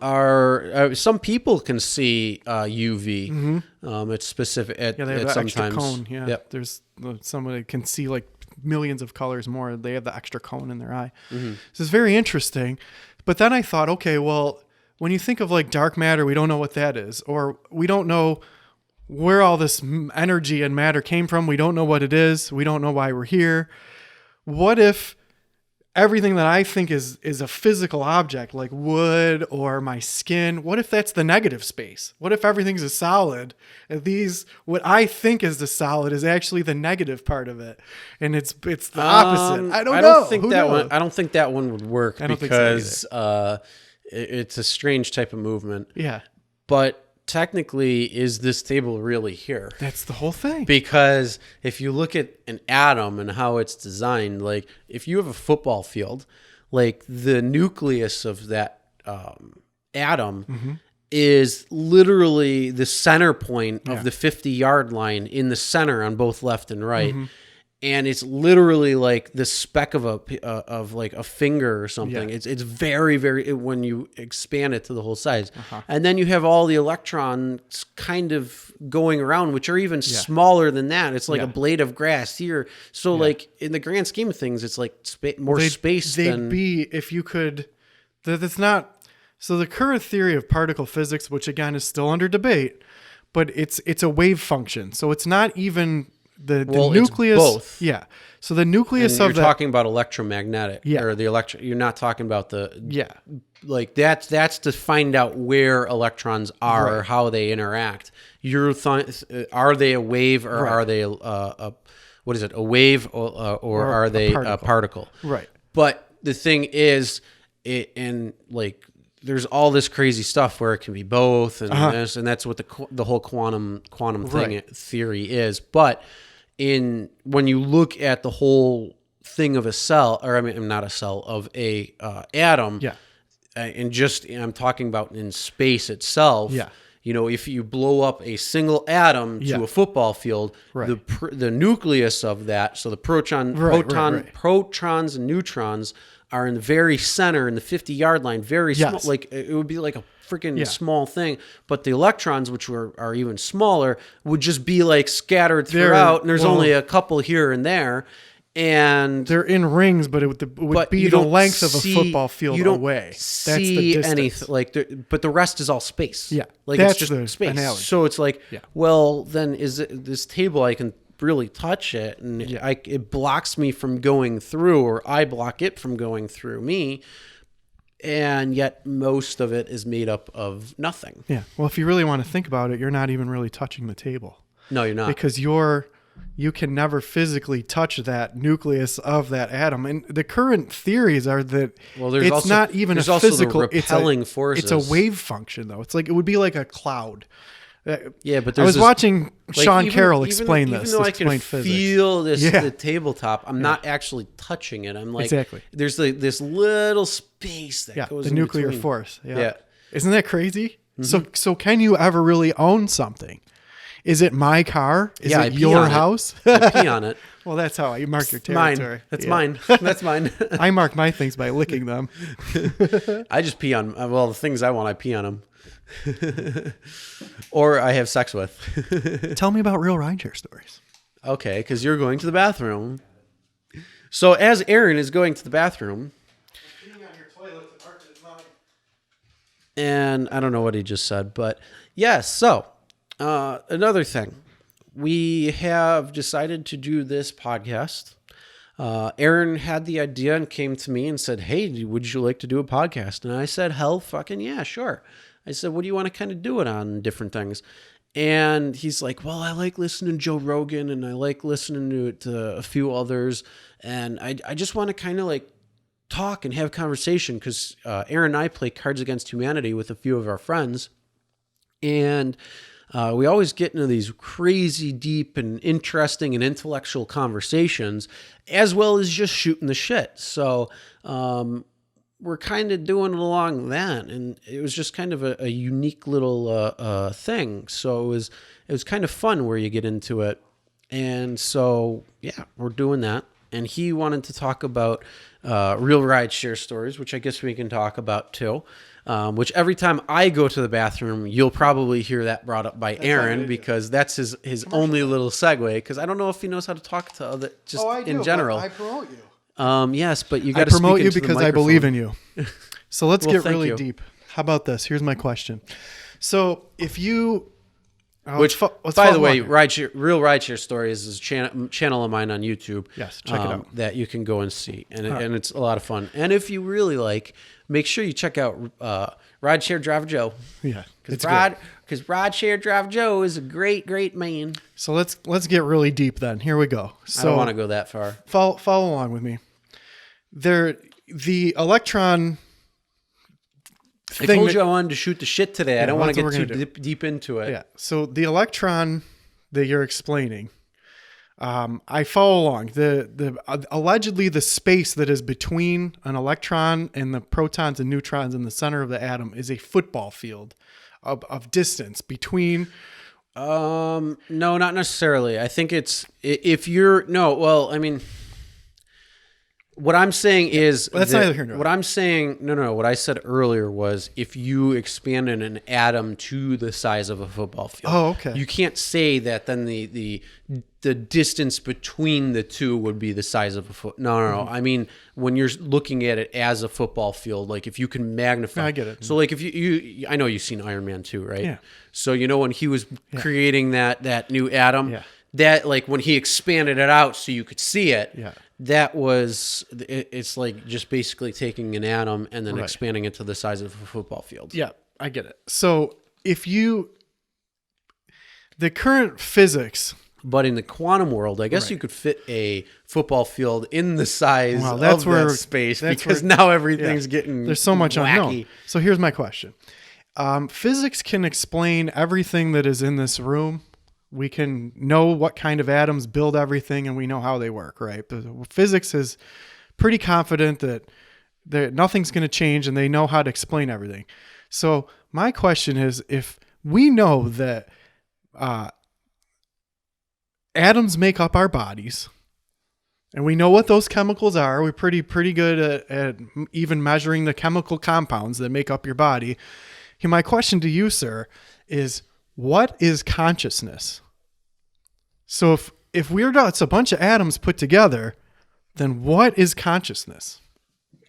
are some people can see UV. It's specific at, Yeah, they have at the extra sometimes. cone. Yeah, Yep. there's someone that can see like millions of colors more. They have the extra cone in their eye. This is very interesting. But then I thought, okay, well, when you think of like dark matter, we don't know what that is, or we don't know where all this energy and matter came from. We don't know what it is. We don't know why we're here. What if everything that I think is a physical object, like wood or my skin, what if that's the negative space? What if everything's a solid and what I think is the solid is actually the negative part of it, and it's the opposite? I don't know. Think Who that knows? one. I don't think that one would work I don't think so because it's a strange type of movement. Yeah, But technically, is this table really here? that's the whole thing. Because if you look at an atom and how it's designed, like if you have a football field, like the nucleus of that atom is literally the center point of the 50-yard line in the center on both left and right. And it's literally like the speck of a finger or something. Yeah. It's very, very, when you expand it to the whole size. And then you have all the electrons kind of going around, which are even smaller than that. It's like a blade of grass here. So like in the grand scheme of things, it's like more space They'd than... be if you could. That's not. So the current theory of particle physics, which again is still under debate, but it's a wave function. So it's not even the Well, it's nucleus. both. Yeah. So the nucleus And you're of the talking about electromagnetic, or the You're not talking about the like that's to find out where electrons are or how they interact. Are they a wave or are they a what is it? A wave or are they a particle? Right. But the thing is, there's all this crazy stuff where it can be both, and this, and that's what the whole quantum thing theory is. But when you look at the whole thing of a cell, or I mean, not a cell, of a atom, I'm talking about in space itself. Yeah. You know, if you blow up a single atom to a football field, the nucleus of that, so the protons and neutrons are in the very center in the 50-yard line, very small. Like it would be like a freaking small thing, but the electrons, which are even smaller, would just be like scattered throughout, and there's only a couple here and there. And they're in rings, but it would be the length of a football field away. That's the distance. Anything but the rest is all space. Yeah, like that's it's just the space. analogy. So it's like, well, then this table I can really touch it, and it blocks me from going through, or I block it from going through me. And yet most of it is made up of nothing. Yeah. Well, if you really want to think about it, you're not even really touching the table. No, you're not. Because you can never physically touch that nucleus of that atom. And the current theories are that it's not even a physical, repelling forces. It's a wave function, though. It's like, it would be like a cloud. Yeah, but I was watching Sean Carroll explain this. Even though I can feel the tabletop, I'm not actually touching it. I'm like, there's this little space that goes the in nuclear between. force. Yeah. Isn't that crazy? So can you ever really own something? Is it my car? Is it your house? I pee on it. Well, that's how you mark your territory. That's mine. That's mine. I mark my things by licking them. I just pee on, the things I want, I pee on them. Or I have sex with. Tell me about real rideshare stories. Okay, because you're going to the bathroom. So as Aaron is going to the bathroom, and I don't know what he just said, but yes. So another thing, we have decided to do this podcast. Aaron had the idea and came to me and said, "Hey, would you like to do a podcast?" And I said, "Hell fucking yeah, sure." I said, "What do you want to kind of do it on, different things?" And he's like, "Well, I like listening to Joe Rogan and I like listening to a few others. And I just want to kind of like talk and have conversation because Aaron and I play Cards Against Humanity with a few of our friends. And we always get into these crazy deep and interesting and intellectual conversations, as well as just shooting the shit. So were kind of doing it along then, and it was just kind of a unique little thing. So it was kind of fun where you get into it, and so yeah, we're doing that. And he wanted to talk about real rideshare stories, which I guess we can talk about too. Which every time I go to the bathroom, you'll probably hear that brought up by Aaron, because that's his only little segue. Because I don't know if he knows how to talk to other in general. I promote you. Yes, but you I got to promote speak you into the because I believe in microphone. you. So let's Well, get thank really you. deep. How about this? Here's my question. So if you, Which, let's by the follow way, along. Real Rideshare Stories is a channel of mine on YouTube. Yes, check it out. That you can go and see, and it's a lot of fun. And if you really like, make sure you check out Rideshare Driver Joe. Yeah, it's good. Because Rideshare Driver Joe is a great man. So let's get really deep then. Here we go. So I don't want to go that far. follow along with me. The electron I thing told that- you I wanted to shoot the shit today. I don't want that's to what get we're too gonna deep into it. Yeah. So the electron that you're explaining, I follow along. The allegedly the space that is between an electron and the protons and neutrons in the center of the atom is a football field of distance between. No, not necessarily. I think it's if you're no. Well, I mean, what I'm saying is That's that- neither here nor what I'm saying. No. What I said earlier was if you expanded an atom to the size of a football field. Oh, okay. You can't say that then the distance between the two would be the size of a foot. No. Mm-hmm. I mean, when you're looking at it as a football field, like if you can magnify. I get it. So like if you I know you've seen Iron Man 2, right? Yeah. So you know when he was creating that new atom, Yeah. that like when he expanded it out so you could see it, Yeah. that was it's like just basically taking an atom and then Right. expanding it to the size of a football field. Yeah, I get it. So the current physics. But in the quantum world, I guess Right. you could fit a football field in the size Wow, that's of where- that space that's because where- now everything's Yeah. getting There's so much wacky. unknown. So here's my question. Physics can explain everything that is in this room. We can know what kind of atoms build everything and we know how they work, right? But physics is pretty confident that nothing's going to change and they know how to explain everything. So my question is, if we know that atoms make up our bodies, and we know what those chemicals are, we're pretty good at even measuring the chemical compounds that make up your body. My question to you, sir, is what is consciousness? So if it's a bunch of atoms put together, then what is consciousness?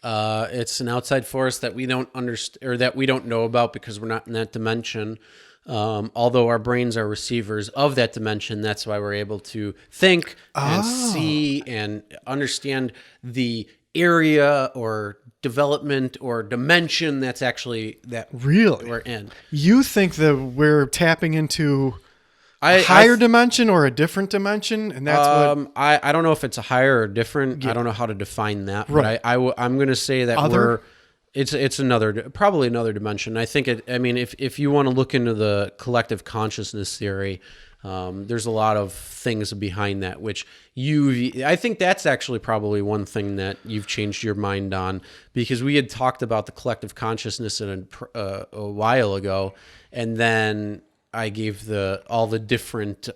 It's an outside force that we don't understand or that we don't know about because we're not in that dimension. Although our brains are receivers of that dimension, that's why we're able to think and see and understand the area or development or dimension that's actually that Really? we're in. You think that we're tapping into I a higher dimension or a different dimension, and that's what. I don't know if it's a higher or different. I don't know how to define that. Right. But I'm going to say that Other? it's probably another dimension. I think I mean, if you want to look into the collective consciousness theory, there's a lot of things behind that, which I think that's actually probably one thing that you've changed your mind on, because we had talked about the collective consciousness a while ago, and then I gave all the different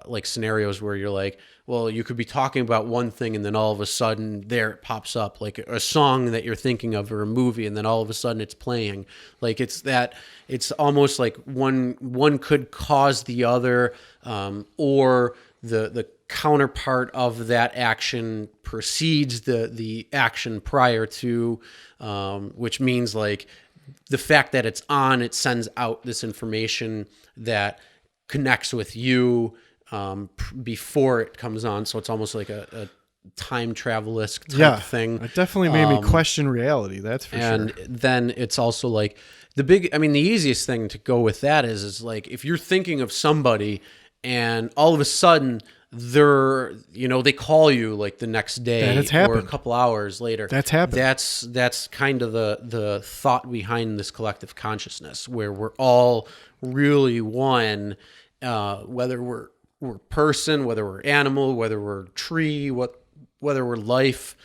like scenarios where you're like, well, you could be talking about one thing and then all of a sudden there it pops up, like a song that you're thinking of or a movie, and then all of a sudden it's playing. Like it's almost like one could cause the other, or the counterpart of that action precedes the action prior to, which means like the fact that it's on, it sends out this information that connects with you before it comes on. So it's almost like a time travel-esque type thing. It definitely made me question reality. That's for And sure. then it's also like the easiest thing to go with that is like if you're thinking of somebody and all of a sudden they call you like the next day That has or a happened. couple hours later. That's happened. That's kind of the thought behind this collective consciousness, where we're all really one, whether we're person, whether we're animal, whether we're tree, whether we're life,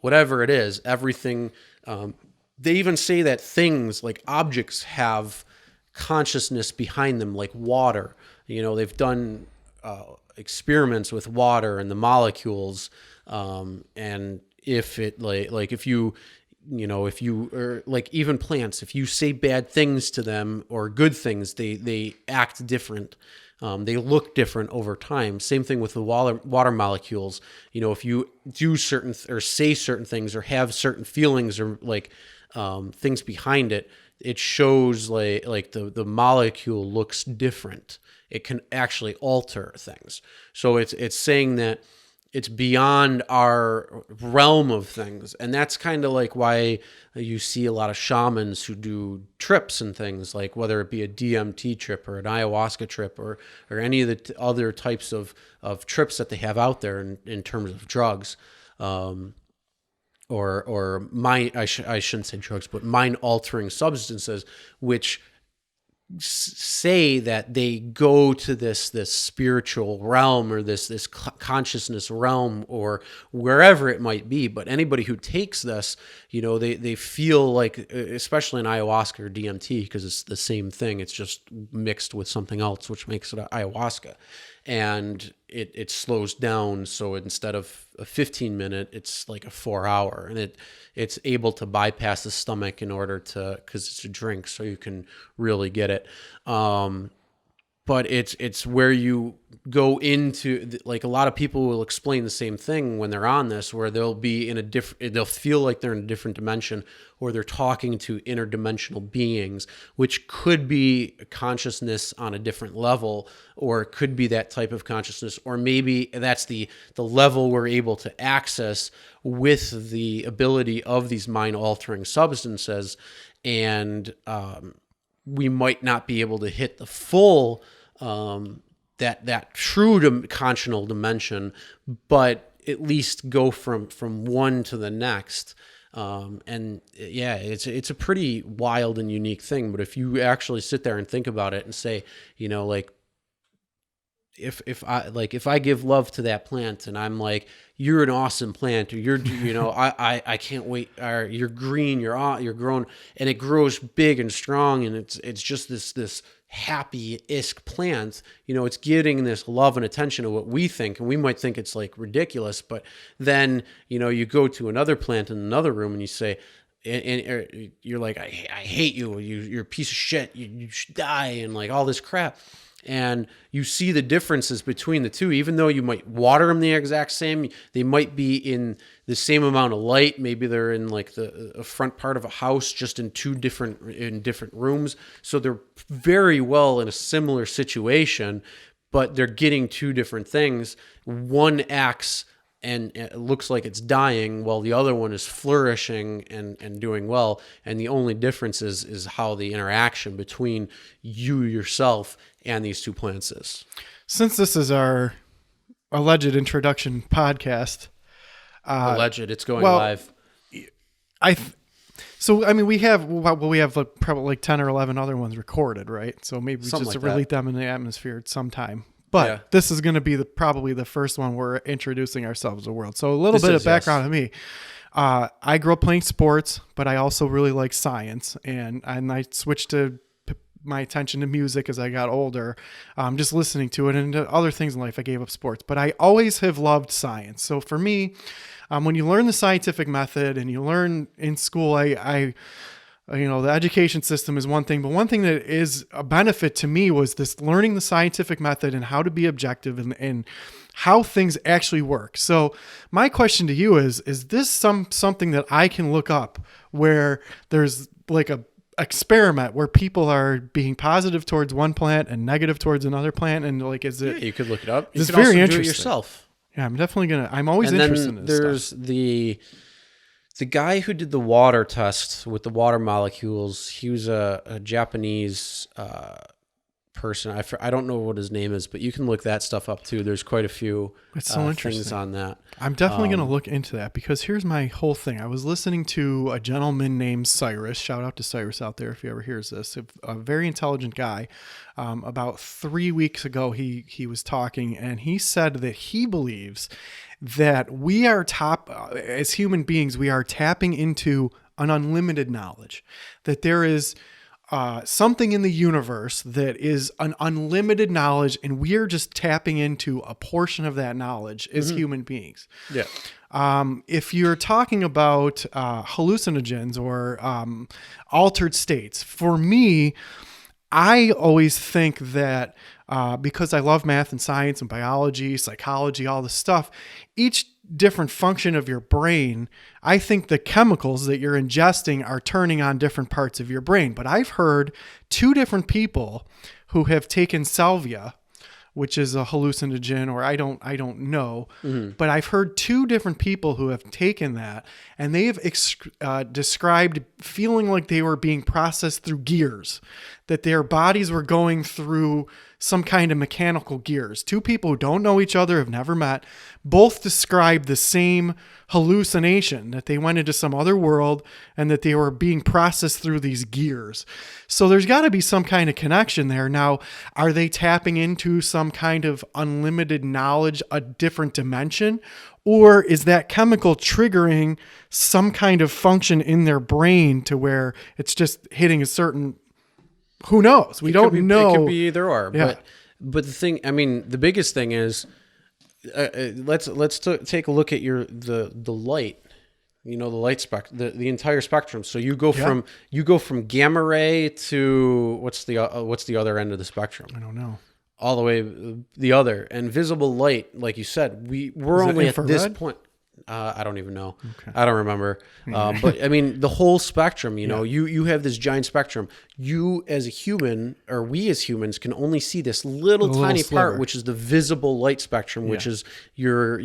whatever it is, everything. They even say that things like objects have consciousness behind them, like water. They've done experiments with water and the molecules, and if it like if you if you, or like even plants, if you say bad things to them or good things, they act different. They look different over time. Same thing with the water molecules. If you do certain or say certain things or have certain feelings or like things behind it, it shows like the molecule looks different. It can actually alter things. So it's saying that it's beyond our realm of things. And that's kind of like why you see a lot of shamans who do trips and things, like whether it be a DMT trip or an ayahuasca trip or any of the other types of trips that they have out there in terms of drugs, or mind, I shouldn't say drugs, but mind altering substances, which say that they go to this spiritual realm or this consciousness realm or wherever it might be. But anybody who takes this, they feel like, especially in ayahuasca or DMT, because it's the same thing, it's just mixed with something else, which makes it ayahuasca, and it slows down. So instead of a 15-minute, it's like a 4-hour, and it's able to bypass the stomach in order to, because it's a drink, so you can really get it. But it's where you go into, like, a lot of people will explain the same thing when they're on this, where they'll be in they'll feel like they're in a different dimension, or they're talking to interdimensional beings, which could be consciousness on a different level, or it could be that type of consciousness, or maybe that's the level we're able to access with the ability of these mind altering substances. And we might not be able to hit the full that true conscional dimension, but at least go from one to the next. And yeah, it's a pretty wild and unique thing. But if you actually sit there and think about it and say, like, if I give love to that plant and I'm like, you're an awesome plant, or you're, I can't wait, or you're green, you're grown, and it grows big and strong, and it's just this happy-isk plant, it's getting this love and attention of what we think, and we might think it's like ridiculous, but then, you go to another plant in another room and you say, and you're like, I hate you, you're a piece of shit, you should die, and like all this crap. And you see the differences between the two, even though you might water them the exact same, they might be in the same amount of light. Maybe they're in like the front part of a house, just in different rooms. So they're very well in a similar situation, but they're getting two different things. One acts and it looks like it's dying, while the other one is flourishing and doing well. And the only difference is how the interaction between you yourself and these two plants is. Since this is our alleged introduction podcast, it's going live. We have probably like 10 or 11 other ones recorded, right? So maybe we just release them in the atmosphere at some time. But This is going to be probably the first one we're introducing ourselves to the world. So a little bit of background on me. I grew up playing sports, but I also really like science, and I switched my attention to music as I got older, just listening to it, and to other things in life. I gave up sports, but I always have loved science. So for me, when you learn the scientific method and you learn in school, the education system is one thing, but one thing that is a benefit to me was this learning the scientific method and how to be objective and how things actually work. So my question to you is this something that I can look up where there's like a experiment where people are being positive towards one plant and negative towards another plant, and like, is it? Yeah, you could look it up. You could very interesting. Do it yourself. Yeah, I'm always interested in this there's stuff. The guy who did the water test with the water molecules. He was a Japanese person. I don't know what his name is, but you can look that stuff up too. There's quite a few It's so interesting. things on that. I'm definitely going to look into that, because here's my whole thing. I was listening to a gentleman named Cyrus. Shout out to Cyrus out there if he ever hears this. A very intelligent guy. About 3 weeks ago, he was talking, and he said that he believes that we are as human beings, we are tapping into an unlimited knowledge, that there is something in the universe that is an unlimited knowledge, and we are just tapping into a portion of that knowledge as human beings. Yeah. If you're talking about hallucinogens or altered states, for me, I always think that because I love math and science and biology, psychology, all this stuff, each different function of your brain, I think the chemicals that you're ingesting are turning on different parts of your brain. But I've heard 2 different people who have taken salvia, which is a hallucinogen, or I don't know, but I've heard 2 different people who have taken that, and they have described feeling like they were being processed through gears, that their bodies were going through some kind of mechanical gears. 2 people who don't know each other, have never met, both described the same hallucination, that they went into some other world and that they were being processed through these gears. So there's got to be some kind of connection there. Now, are they tapping into some kind of unlimited knowledge, a different dimension? Or is that chemical triggering some kind of function in their brain to where it's just hitting a certain... Who knows? We don't know. It could be either or. Yeah. But the thing, I mean, the biggest thing is, let's take a look at the light. The light spectrum, the entire spectrum. So you go from gamma ray to what's the other end of the spectrum? I don't know. All the way the other. And visible light, like you said, we're only at this point. I don't even know. Okay. I don't remember. But I mean, the whole spectrum, you have this giant spectrum. You as a human, or we as humans, can only see this little tiny sliver. part, which is the visible light spectrum, which is your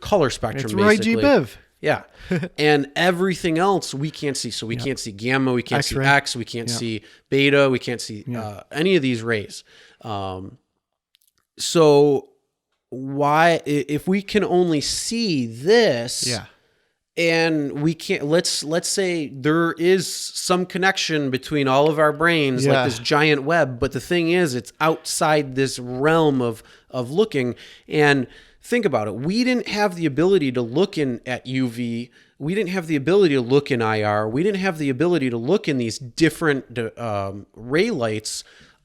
color spectrum. It's basically. Roy G. Biv. Yeah. And everything else we can't see. So we can't see gamma, we can't X-ray. see X, we can't see beta, we can't see any of these rays. So why, if we can only see this, and we can't, let's say there is some connection between all of our brains, like this giant web, but the thing is, it's outside this realm of looking. And think about it. We didn't have the ability to look at UV. We didn't have the ability to look in IR. We didn't have the ability to look in these different ray lights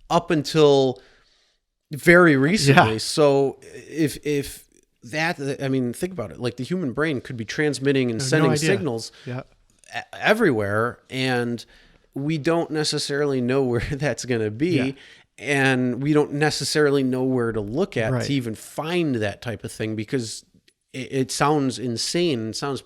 up until very recently. So if that, I mean, think about it. Like the human brain could be transmitting and sending signals everywhere, and we don't necessarily know where that's going to be. And we don't necessarily know where to look at to even find that type of thing, because it sounds insane. It sounds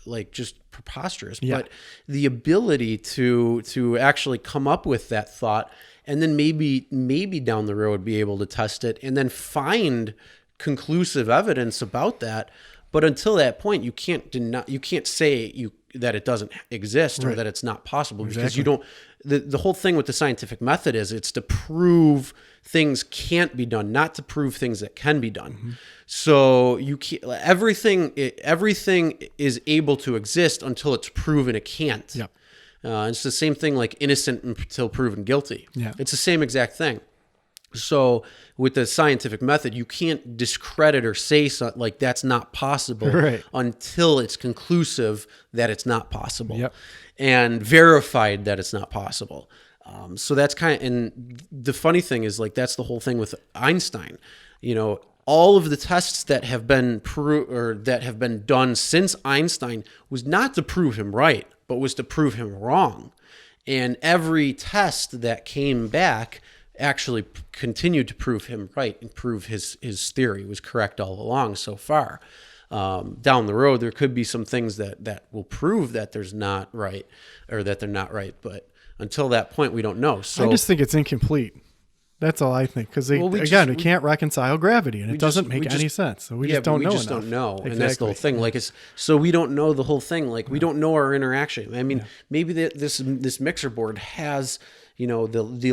like just preposterous, but the ability to actually come up with that thought, and then maybe down the road be able to test it and then find conclusive evidence about that. But until that point, you can't say that it doesn't exist or that it's not possible, because you don't. The whole thing with the scientific method is it's to prove things can't be done, not to prove things that can be done. Mm-hmm. So you can't, everything is able to exist until it's proven it can't. Yep. It's the same thing like innocent until proven guilty. Yeah. It's the same exact thing. So with the scientific method, you can't discredit or say something like that's not possible until it's conclusive that it's not possible and verified that it's not possible. So that's and the funny thing is, like, that's the whole thing with Einstein. All of the tests that have been that have been done since Einstein was not to prove him right, but was to prove him wrong. And every test that came back actually continued to prove him right and prove his theory was correct all along so far. Down the road, there could be some things that will prove that there's not right, or that they're not right. But until that point, we don't know. So I just think it's incomplete. That's all I think, because we can't reconcile gravity, and it doesn't make any sense. So we just don't know. Don't know, and that's the whole thing. Like, so we don't know the whole thing. Like, we don't know our interaction. I mean, maybe this mixer board has the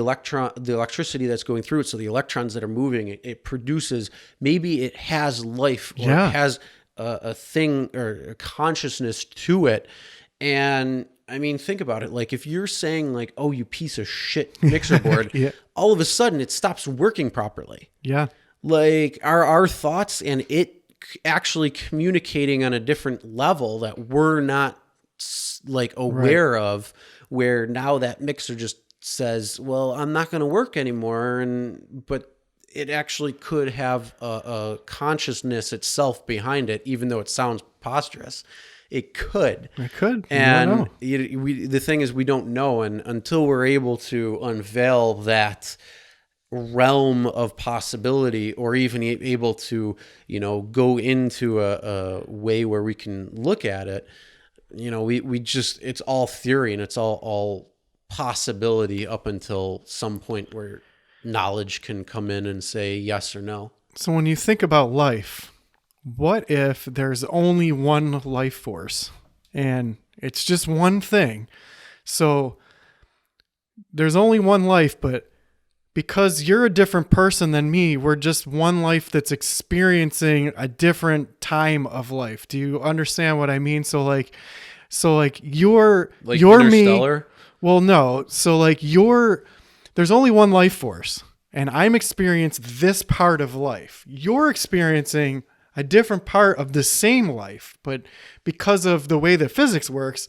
electricity that's going through it. So the electrons that are moving, it produces, maybe it has life, or Yeah. it has a thing or a consciousness to it. And I mean, think about it. Like if you're saying like, oh, you piece of shit mixer board, Yeah. all of a sudden it stops working properly. Yeah. Like our thoughts and it actually communicating on a different level that we're not like aware of, where now that mixer just says, well, I'm not going to work anymore. But it actually could have a consciousness itself behind it, even though it sounds preposterous. It could. It could. You And don't know. the thing is, we don't know. And until we're able to unveil that realm of possibility, or even able to, go into a way where we can look at it, we just, it's all theory and it's all possibility up until some point where knowledge can come in and say yes or no. So when you think about life, what if there's only one life force and it's just one thing? So there's only one life, but because you're a different person than me, we're just one life that's experiencing a different time of life. Do you understand what I mean? So like you're me. Interstellar? Well, no. So like there's only one life force, and I'm experiencing this part of life. You're experiencing a different part of the same life, but because of the way that physics works,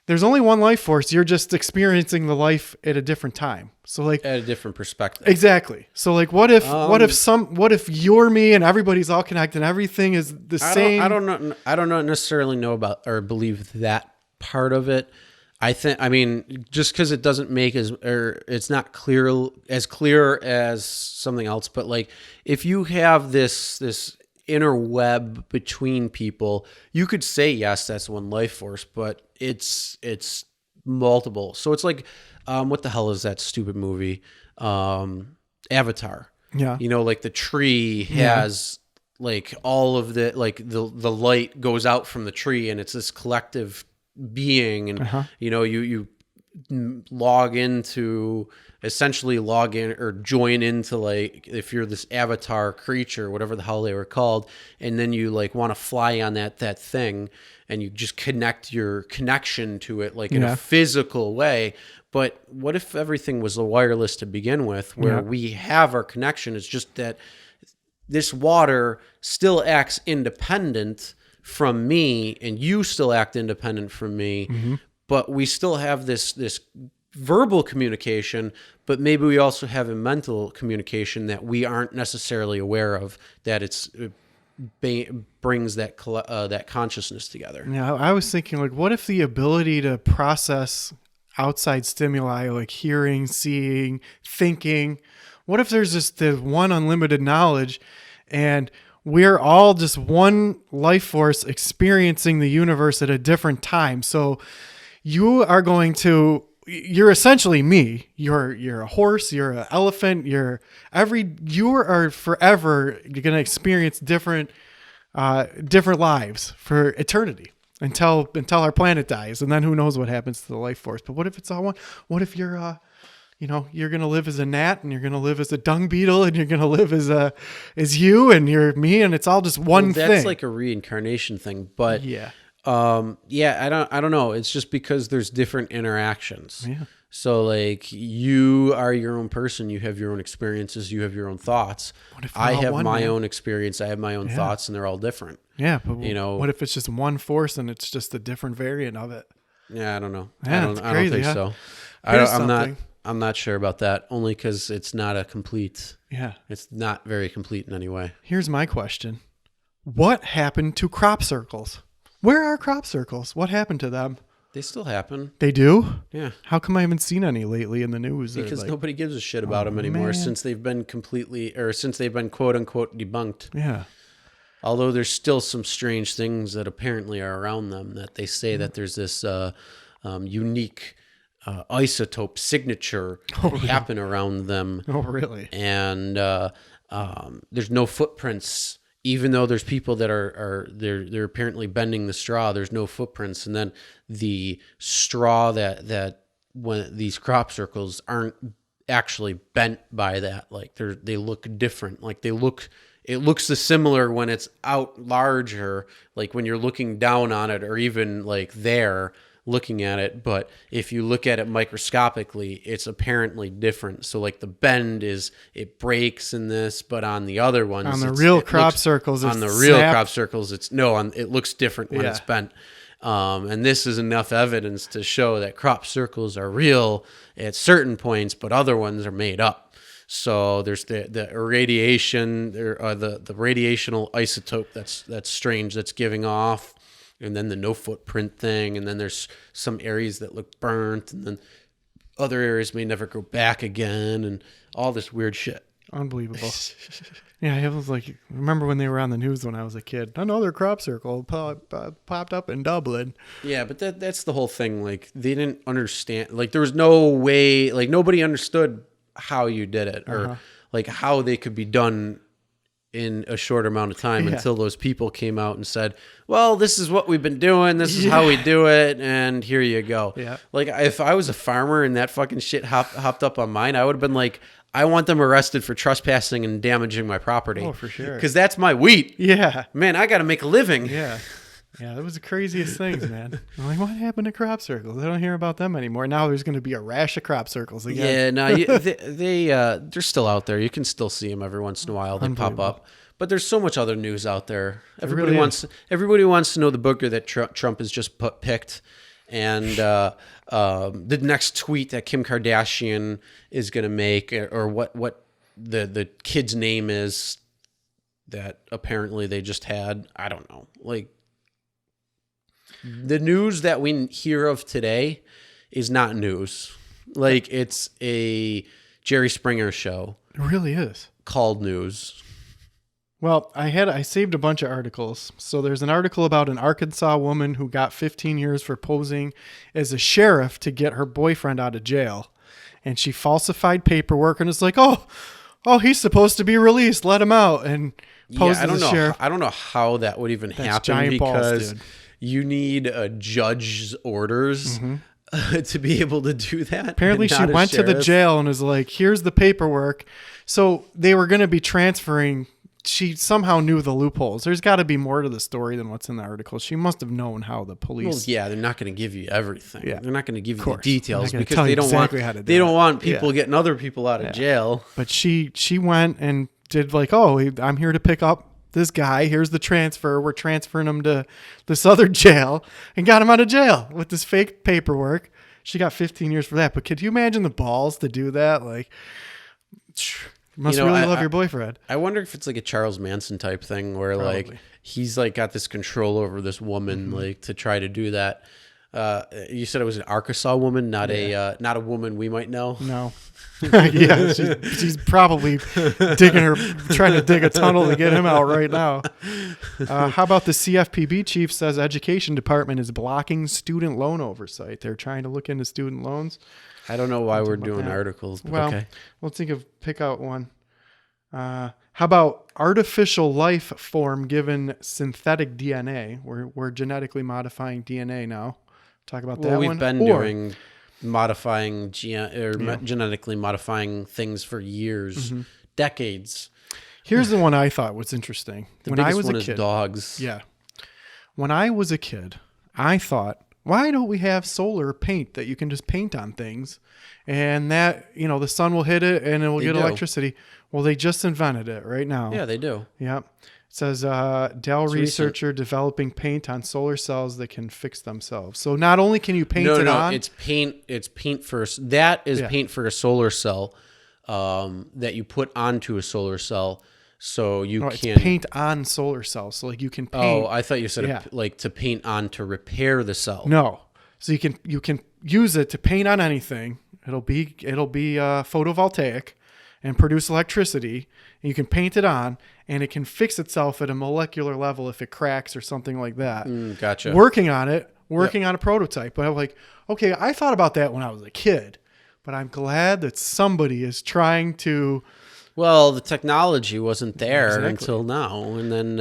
there's only one life force. You're just experiencing the life at a different time. So like At a different perspective. exactly. So like what if you're me and everybody's all connected and everything is the same? I don't necessarily know about or believe that part of it. I mean, just because it doesn't make it's not as clear as something else. But like, if you have this inner web between people, you could say yes, that's one life force, but it's multiple. So it's like, what the hell is that stupid movie, Avatar? Yeah. Like the tree has like all of the light goes out from the tree, and it's this collective being, and you essentially log in or join into, like, if you're this avatar creature, whatever the hell they were called, and then you like want to fly on that thing, and you just connect your connection to it like in a physical way. But what if everything was wireless to begin with, where we have our connection? It's just that this water still acts independent from me, and you still act independent from me, but we still have this verbal communication, but maybe we also have a mental communication that we aren't necessarily aware of, that it brings that consciousness together. Yeah, I was thinking, like, what if the ability to process outside stimuli, like hearing, seeing, thinking, what if there's just the one unlimited knowledge, and we're all just one life force experiencing the universe at a different time? So you're essentially me. You're a horse, you're an elephant, you are forever going to experience different lives for eternity until our planet dies, and then who knows what happens to the life force. But what if it's all one? What if you're you're going to live as a gnat, and you're going to live as a dung beetle, and you're going to live as you, and you're me, and it's all just one thing. That's like a reincarnation thing, but I don't know. It's just because there's different interactions. Yeah. So like, you are your own person, you have your own experiences, you have your own thoughts. I have my own experience, I have my own thoughts, and they're all different. Yeah, but what if it's just one force and it's just a different variant of it? Yeah, I don't know. Yeah, I don't think so. I'm not sure about that, only because it's not a complete. Yeah. It's not very complete in any way. Here's my question. What happened to crop circles? Where are crop circles? What happened to them? They still happen. They do? Yeah. How come I haven't seen any lately in the news? Because nobody gives a shit about them anymore, since they've been quote unquote debunked. Yeah. Although there's still some strange things that apparently are around them, that they say that there's this unique isotope signature happen around them. Oh, really? And there's no footprints, even though there's people that they're apparently bending the straw. There's no footprints, and then the straw that when these crop circles aren't actually bent by that. Like they look different. Like it looks similar when it's out larger, like when you're looking down on it, or even like there looking at it. But if you look at it microscopically, it's apparently different. So like the bend it breaks in this, but on the other ones, On the real crop circles, on it's the real snapped. crop circles, it looks different when it's bent. And this is enough evidence to show that crop circles are real at certain points, but other ones are made up. So there's the irradiation, the radiational isotope that's strange, that's giving off, and then the no footprint thing, and then there's some areas that look burnt, and then other areas may never go back again, and all this weird shit. Unbelievable. Yeah, it was like, remember when they were on the news when I was a kid? Another crop circle popped up in Dublin. Yeah, but that's the whole thing. Like, they didn't understand. Like, there was no way. Like, nobody understood how you did it, or like how they could be done in a short amount of time, until those people came out and said, well, this is what we've been doing. This is how we do it. And here you go. Yeah. Like, if I was a farmer and that fucking shit hopped up on mine, I would have been like, I want them arrested for trespassing and damaging my property. Oh, for sure. Because that's my wheat. Yeah. Man, I got to make a living. Yeah. Yeah, that was the craziest things, man. I'm like, what happened to crop circles? I don't hear about them anymore. Now there's going to be a rash of crop circles again. Yeah, no, they're still out there. You can still see them every once in a while. They pop up. But there's so much other news out there. Everybody wants to know the booger that Trump has just picked, and the next tweet that Kim Kardashian is going to make, or what the kid's name is that apparently they just had. I don't know. Like, the news that we hear of today is not news. Like, it's a Jerry Springer show. It really is. Called news. Well, I saved a bunch of articles. So there's an article about an Arkansas woman who got 15 years for posing as a sheriff to get her boyfriend out of jail. And she falsified paperwork and is like, oh, he's supposed to be released. Let him out. And posed as a sheriff. I don't know how that would even happen, giant balls, because dude. you need a judge's orders to be able to do that. Apparently she went to the jail and was like, here's the paperwork. So they were going to be transferring. She somehow knew the loopholes. There's got to be more to the story than what's in the article. She must have known how the police. Well, yeah, they're not going to give you everything. Yeah. They're not going to give you the course. details, They're not gonna because tell they you don't exactly want how to do they don't it. want people getting other people out of jail. But she went and did like, oh, I'm here to pick up this guy. Here's the transfer. We're transferring him to this other jail, and got him out of jail with this fake paperwork. She got 15 years for that. But could you imagine the balls to do that? Like, you must really love your boyfriend. I wonder if it's like a Charles Manson type thing where like he's like got this control over this woman, like to try to do that. You said it was an Arkansas woman, not a woman we might know. No. Yeah, she's probably trying to dig a tunnel to get him out right now. How about the CFPB chief says education department is blocking student loan oversight? They're trying to look into student loans. I don't know why we're doing articles, but Well, okay. we'll pick out one. How about artificial life form given synthetic DNA? We're genetically modifying DNA now. Talk about that Well, one. we've been doing modifying genetically modifying things for years, decades. Here's the one I thought was interesting. The When biggest I was one a is kid, dogs. yeah. When I was a kid, I thought, why don't we have solar paint that you can just paint on things, and that the sun will hit it and it will get electricity? Well, they just invented it right now. Yeah, they do. Yep. It says Dell researcher developing paint on solar cells that can fix themselves. So not only can you paint it on, it's paint. It's paint for that is paint for a solar cell that you put onto a solar cell, so you can it's paint on solar cells. So like you can paint. Oh, I thought you said like to paint on to repair the cell. No, so you can use it to paint on anything. It'll be photovoltaic and produce electricity. And you can paint it on, and it can fix itself at a molecular level if it cracks or something like that. Gotcha. Working on a prototype. But I'm like, okay, I thought about that when I was a kid, but I'm glad that somebody is trying to. Well, the technology wasn't there until now, and then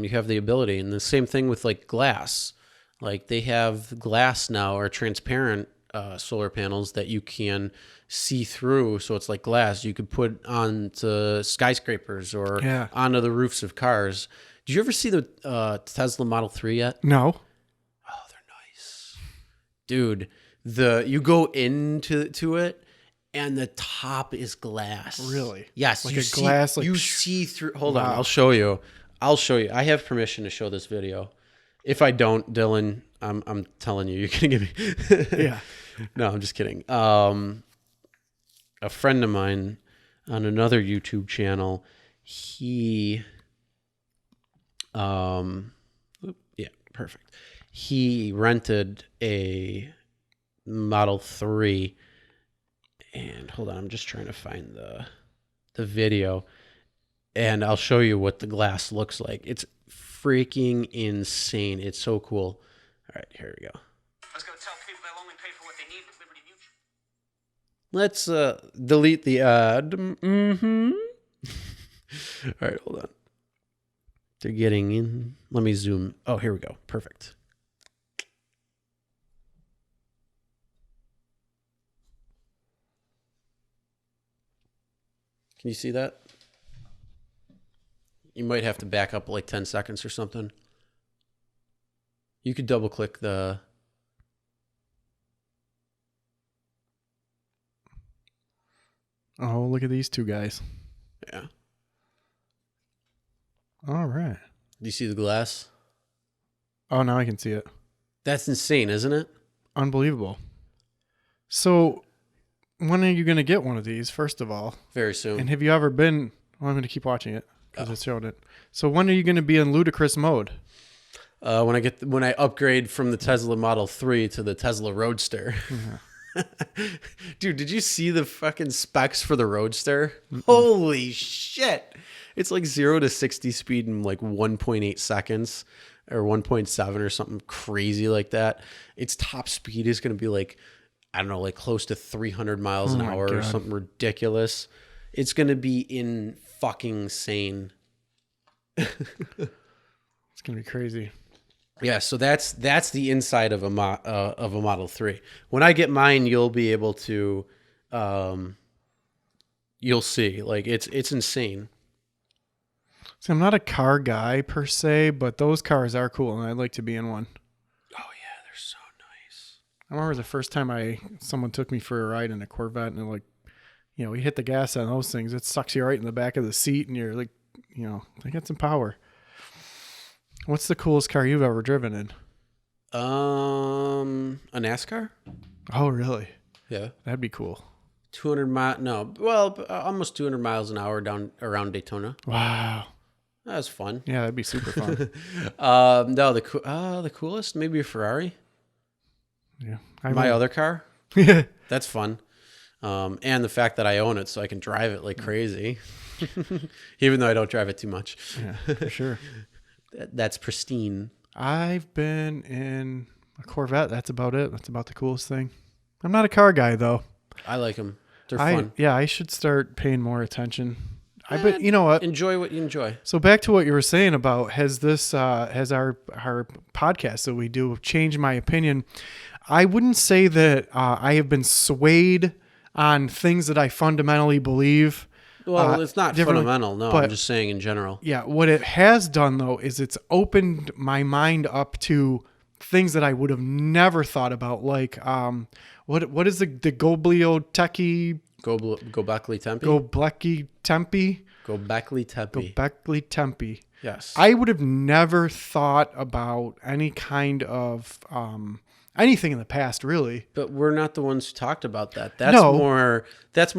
you have the ability. And the same thing with like glass. Like they have glass now, or transparent solar panels that you can see through. So it's like glass you could put onto skyscrapers or Yeah. onto the roofs of cars. Did you ever see the Tesla Model 3 yet? No. Oh, they're nice. Dude, you go into it and the top is glass. Really? Yes. Like you a glass, like, you see through. Hold on, Wow. I'll show you. I have permission to show this video. If I don't, Dylan, I'm telling you, you're gonna give me. Yeah. No, I'm just kidding. A friend of mine on another YouTube channel, he, yeah, perfect. He rented a Model 3, and hold on, I'm just trying to find the video, and I'll show you what the glass looks like. It's freaking insane. It's so cool. All right, here we go. I was going to tell people they'll only pay for what they need with Liberty Mutual. Let's delete the ad. All right, hold on. They're getting in. Let me zoom. Oh, here we go. Perfect. Can you see that? You might have to back up like 10 seconds or something. You could double click the... Oh, look at these two guys. Yeah. All right. Do you see the glass? Oh, now I can see it. That's insane, isn't it? Unbelievable. So, when are you going to get one of these, first of all? Very soon. And have you ever been... Well, I'm going to keep watching it because it showed it. So, when are you going to be in ludicrous mode? When I upgrade from the Tesla Model 3 to the Tesla Roadster. Dude, did you see the fucking specs for the Roadster? Holy shit. It's like 0 to 60 speed in like 1.8 seconds or 1.7 or something crazy like that. Its top speed is going to be like, I don't know, like close to 300 miles an my hour or God. something ridiculous. It's going to be in fucking insane. It's going to be crazy. Yeah, so that's the inside of a Model 3. When I get mine, you'll be able to, you'll see. Like it's insane. See, I'm not a car guy per se, but those cars are cool, and I'd like to be in one. Oh yeah, they're so nice. I remember the first time someone took me for a ride in a Corvette, and like, we hit the gas on those things. It sucks you right in the back of the seat, and you're like, they got some power. What's the coolest car you've ever driven in? A NASCAR? Oh, really? Yeah. That'd be cool. 200 miles, no, well, almost 200 miles an hour down around Daytona. Wow. That was fun. Yeah, that'd be super fun. No, the coolest, maybe a Ferrari. Yeah. My other car. Yeah. That's fun. And the fact that I own it so I can drive it like crazy. Even though I don't drive it too much. Yeah, for sure. That's pristine. I've been in a Corvette. That's about it. That's about the coolest thing. I'm not a car guy, though. I like them. They're fun. I should start paying more attention. But you know what? Enjoy what you enjoy. So back to what you were saying about has our podcast that we do changed my opinion? I wouldn't say that I have been swayed on things that I fundamentally believe. Well, it's not differently, fundamental. No, but- I'm just saying in general. Yeah, what it has done though is it's opened my mind up to things that I would have never thought about. Like, what is the Goblioteki Gobekli Tempe. Gobekli Tempe? Gobekli Tepe. Gobekli Tempe. Yes. I would have never thought about any kind of anything in the past, really. But we're not the ones who talked about that. That's No. more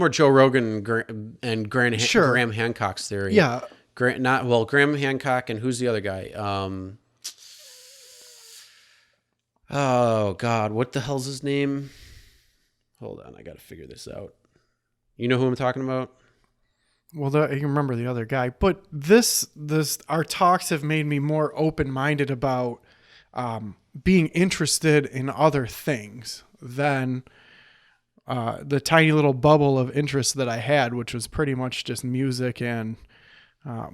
Joe Rogan and Sure. Graham Hancock's theory. Yeah. Graham Hancock and who's the other guy? Oh God, what the hell's his name? Hold on, I got to figure this out. You know who I'm talking about? Well, I can remember the other guy, but our talks have made me more open-minded about being interested in other things than the tiny little bubble of interest that I had, which was pretty much just music and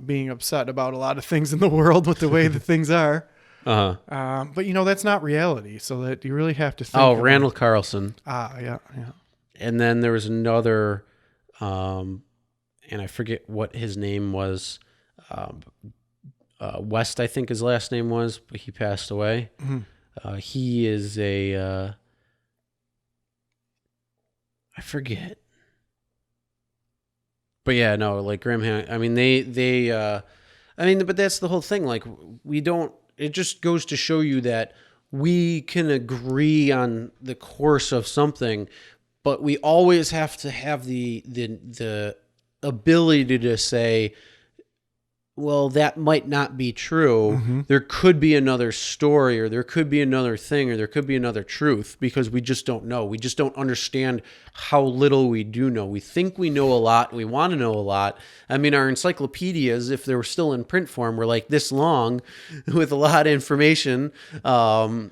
being upset about a lot of things in the world with the way that things are. But that's not reality. So that you really have to think. Oh, about- Randall Carlson. Yeah. And then there was another, and I forget what his name was. West, I think his last name was, but he passed away. He is I forget. But yeah, no, like Graham Hancock, I mean, but that's the whole thing. Like, it just goes to show you that we can agree on the course of something, but we always have to have the ability to say, well, that might not be true. There could be another story, or there could be another thing, or there could be another truth, because we just don't know. We just don't understand how little we do know. We think we know a lot. We want to know a lot. I mean, our encyclopedias, if they were still in print form, were like this long with a lot of information. But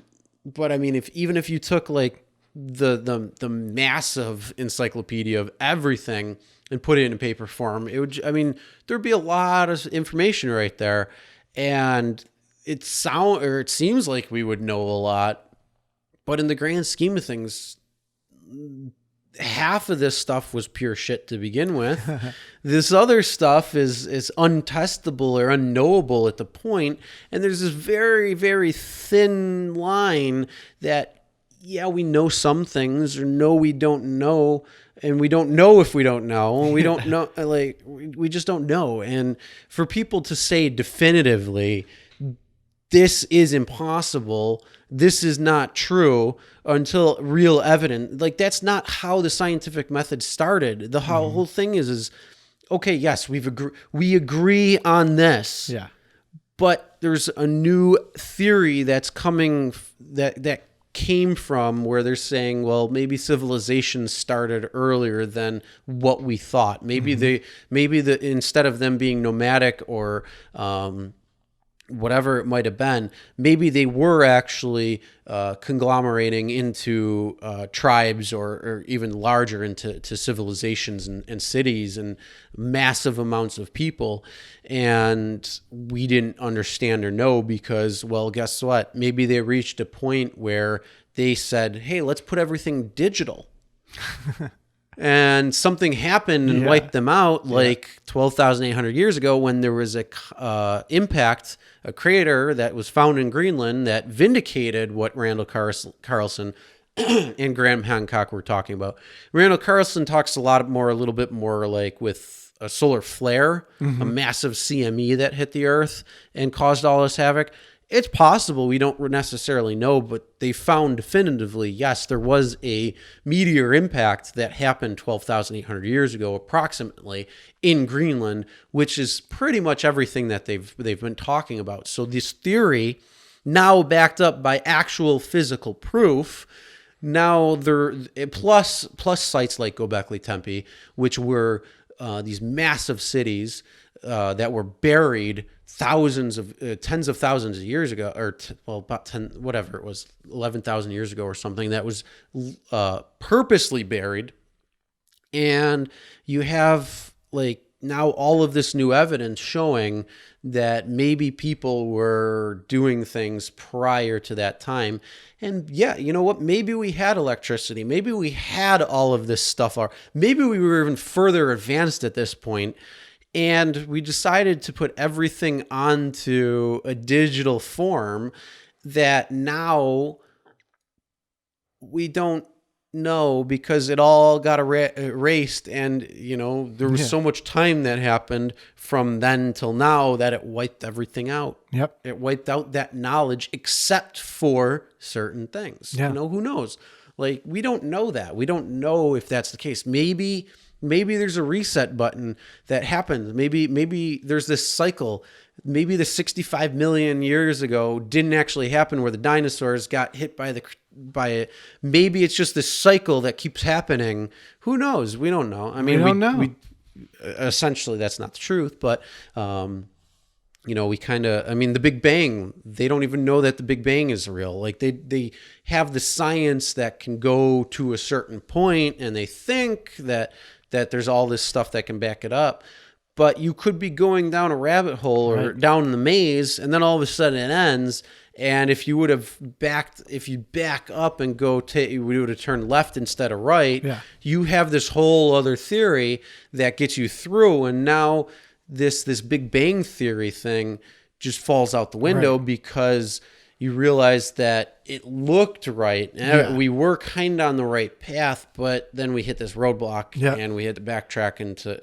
I mean, even if you took like the massive encyclopedia of everything and put it in paper form, there'd be a lot of information right there. And it seems like we would know a lot, but in the grand scheme of things, half of this stuff was pure shit to begin with. This other stuff is untestable or unknowable at the point. And there's this very, very thin line that, yeah, we know some things, or no, we don't know. And we don't know if we don't know. We don't know, like, we just don't know. And for people to say definitively, this is impossible, this is not true, until real evidence, like, that's not how the scientific method started. The whole thing is okay, yes, we agree on this. Yeah. But there's a new theory that's coming that came from where they're saying, well, maybe civilization started earlier than what we thought. Maybe instead of them being nomadic or whatever it might have been, maybe they were actually conglomerating into tribes or even larger into civilizations and cities and massive amounts of people. And we didn't understand or know because, well, guess what? Maybe they reached a point where they said, hey, let's put everything digital. And something happened and wiped them out, like 12,800 years ago, when there was a crater that was found in Greenland that vindicated what Randall Carlson and Graham Hancock were talking about. Randall Carlson talks a little bit more like with a solar flare, a massive CME that hit the Earth and caused all this havoc. It's possible, we don't necessarily know, but they found definitively, yes, there was a meteor impact that happened 12,800 years ago, approximately, in Greenland, which is pretty much everything that they've been talking about. So this theory, now backed up by actual physical proof, now there plus sites like Göbekli Tepe, which were these massive cities that were buried tens of thousands of years ago, or about 10, whatever it was, 11,000 years ago or something, that was purposely buried. And you have like now all of this new evidence showing that maybe people were doing things prior to that time. And yeah, you know what? Maybe we had electricity. Maybe we had all of this stuff. Or maybe we were even further advanced at this point. And we decided to put everything onto a digital form that now we don't know because it all got erased. And, there was so much time that happened from then till now that it wiped everything out. Yep. It wiped out that knowledge except for certain things. Yeah. Who knows? Like, we don't know that. We don't know if that's the case. Maybe there's a reset button that happens. Maybe there's this cycle. Maybe the 65 million years ago didn't actually happen where the dinosaurs got hit by it. Maybe it's just this cycle that keeps happening. Who knows? We don't know. I mean, we don't know. Essentially, that's not the truth, but we kind of, the Big Bang, they don't even know that the Big Bang is real. Like they have the science that can go to a certain point and they think that there's all this stuff that can back it up, but you could be going down a rabbit hole or down the maze, and then all of a sudden it ends, And if you would have if you back up and we would have turned left instead of right, Yeah. you have this whole other theory that gets you through. And now this Big Bang Theory thing just falls out the window because you realize that it looked right. Yeah. We were kind of on the right path, but then we hit this roadblock and we had to backtrack into.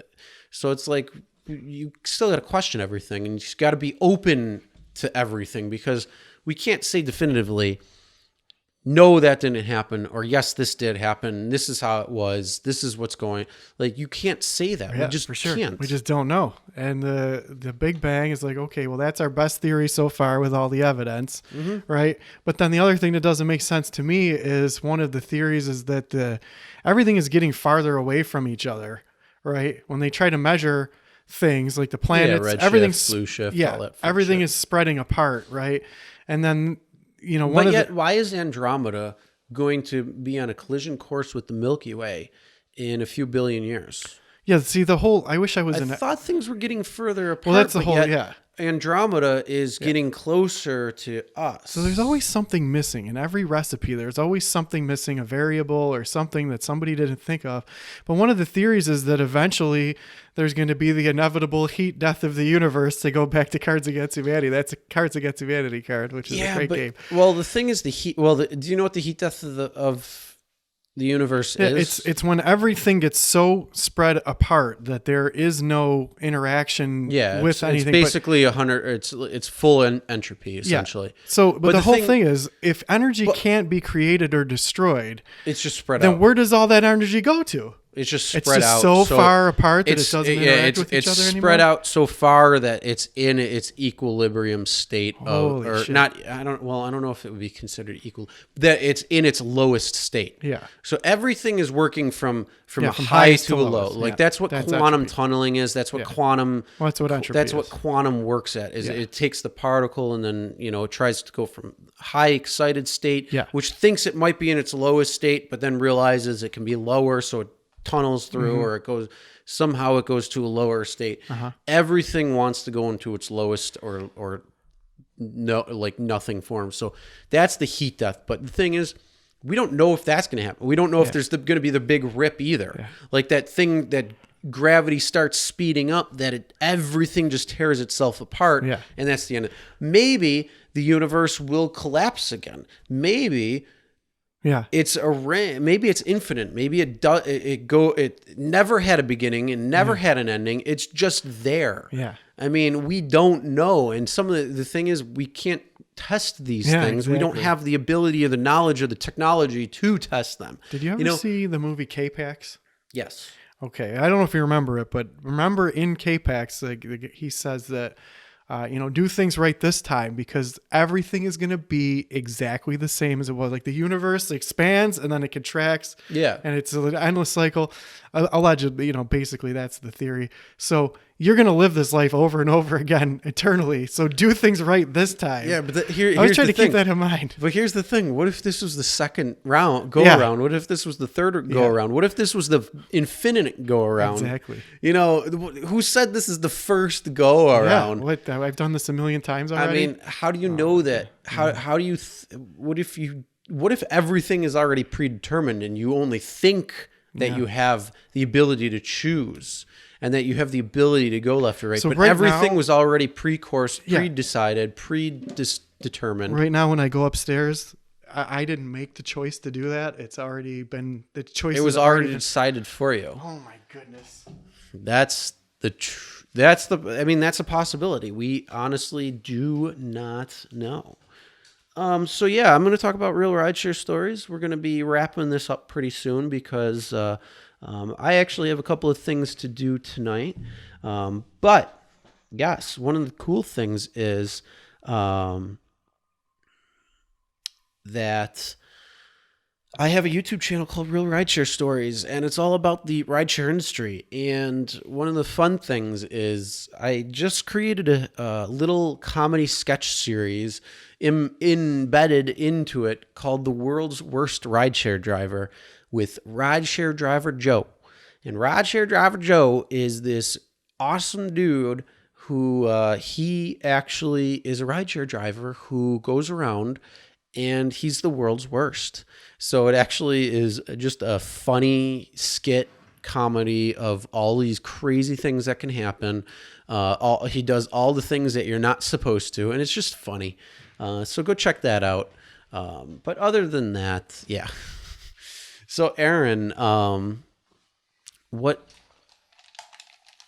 So it's like you still got to question everything, and you just got to be open to everything, because we can't say definitively, no, that didn't happen, or yes, this did happen. This is how it was. This is what's going. Like, you can't say that. Yeah, we just for sure. can't. We just don't know. And the Big Bang is like, okay, well, that's our best theory so far with all the evidence, right? But then the other thing that doesn't make sense to me is one of the theories is that everything is getting farther away from each other, right? When they try to measure things like the planets, redshift, everything's blue shift, yeah, all that fun everything shit. is spreading apart, right? And then But yet, why is Andromeda going to be on a collision course with the Milky Way in a few billion years? yeah, see the whole. I wish I was I in. thought things were getting further apart. Well, that's the but whole- yet yeah. Andromeda is getting closer to us. So there's always something missing in every recipe. There's always something missing, a variable or something that somebody didn't think of. But one of the theories is that eventually there's going to be the inevitable heat death of the universe, to go back to Cards Against Humanity. That's a Cards Against Humanity card, which is a great game. Well, the thing is the heat. Well, do you know what the heat death of the universe Yeah, is? it's when everything gets so spread apart that there is no interaction with anything. It's basically 100. It's full entropy essentially. So, but the whole thing- thing is, if energy can't be created or destroyed, It's just spread then out. where does all that energy go to? It's just spread It's just out so far apart that it doesn't interact with each it's other anymore? spread out so far that it's in its equilibrium state Holy shit. not. I don't know if it would be considered equal. That it's in its lowest state. Yeah. So everything is working from a from high highest to a to low. lowest. Like Yeah. that's what That's quantum entropy. tunneling is. That's what quantum. Well, that's what entropy That's is. what quantum works at. Is it takes the particle and then it tries to go from high excited state, Yeah. which thinks it might be in its lowest state, but then realizes it can be lower, so it tunnels through, or it goes to a lower state. Everything wants to go into its lowest or no, like nothing form. So that's the heat death. But the thing is, we don't know if that's going to happen. We don't know if there's going to be the big rip either. Like that thing that gravity starts speeding up, that everything just tears itself apart, and that's the end. Maybe the universe will collapse again. Maybe Yeah. it's maybe it's infinite. Maybe it never had a beginning and never had an ending. It's just there. Yeah. I mean, we don't know. And some of the thing is, we can't test these Yeah, things. We don't exactly. have the ability or the knowledge or the technology to test them. Did you ever see the movie K-Pax? Yes. Okay, I don't know if you remember it, but remember in K-Pax, he says that, do things right this time, because everything is going to be exactly the same as it was. Like the universe expands and then it contracts. Yeah. And it's an endless cycle. Allegedly, basically that's the theory. So you're going to live this life over and over again eternally. So do things right this time. Yeah, but I was here's trying the to keep thing. that in mind. But here's the thing. What if this was the second go Yeah. around? What if this was the third go around? What if this was the infinite go around? Exactly. Who said this is the first go around? Yeah, I've done this a million times I already. mean, how do you know that? How do you? What if everything is already predetermined and you only think that you have the ability to choose and that you have the ability to go left or right, So but right everything now- was already pre-course, Yeah. pre-decided, predetermined. Right now, when I go upstairs, I didn't make the choice to do that. It's already been the choice. It was has already been- decided for you. Oh my goodness. That's I mean, that's a possibility. We honestly do not know. So yeah, I'm going to talk about real rideshare stories. We're going to be wrapping this up pretty soon because I actually have a couple of things to do tonight. But yes, one of the cool things is that I have a YouTube channel called Real Rideshare Stories, and it's all about the rideshare industry. And one of the fun things is I just created a little comedy sketch series embedded into it called The World's Worst Rideshare Driver with Rideshare Driver Joe. And Rideshare Driver Joe is this awesome dude who he actually is a rideshare driver who goes around and he's the world's worst. So it actually is just a funny skit comedy of all these crazy things that can happen. He does all the things that you're not supposed to, and it's just funny. So go check that out. But other than that, yeah. So Aaron, what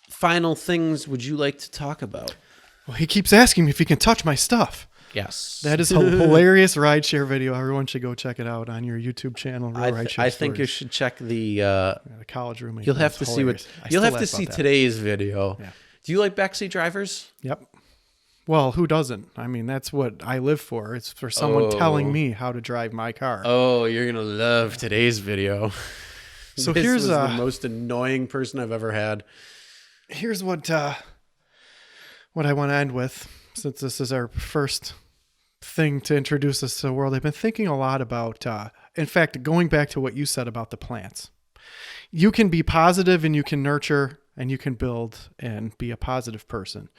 final things would you like to talk about? Well, he keeps asking me if he can touch my stuff. Yes. That is a hilarious rideshare video. Everyone should go check it out on your YouTube channel. Real Rideshare I think you Stories. should check the The college roommate. you'll have to That's see what hilarious. I you'll still have laugh to about see that. today's video. Yeah. Do you like backseat drivers? Yep. Well, who doesn't? I mean, that's what I live for. It's for someone telling me how to drive my car. Oh, you're gonna love today's video. So This here's was the most annoying person I've ever had. here's what I want to end with, since this is our first thing to introduce us to the world. I've been thinking a lot about, in fact, going back to what you said about the plants. You can be positive and you can nurture and you can build and be a positive person.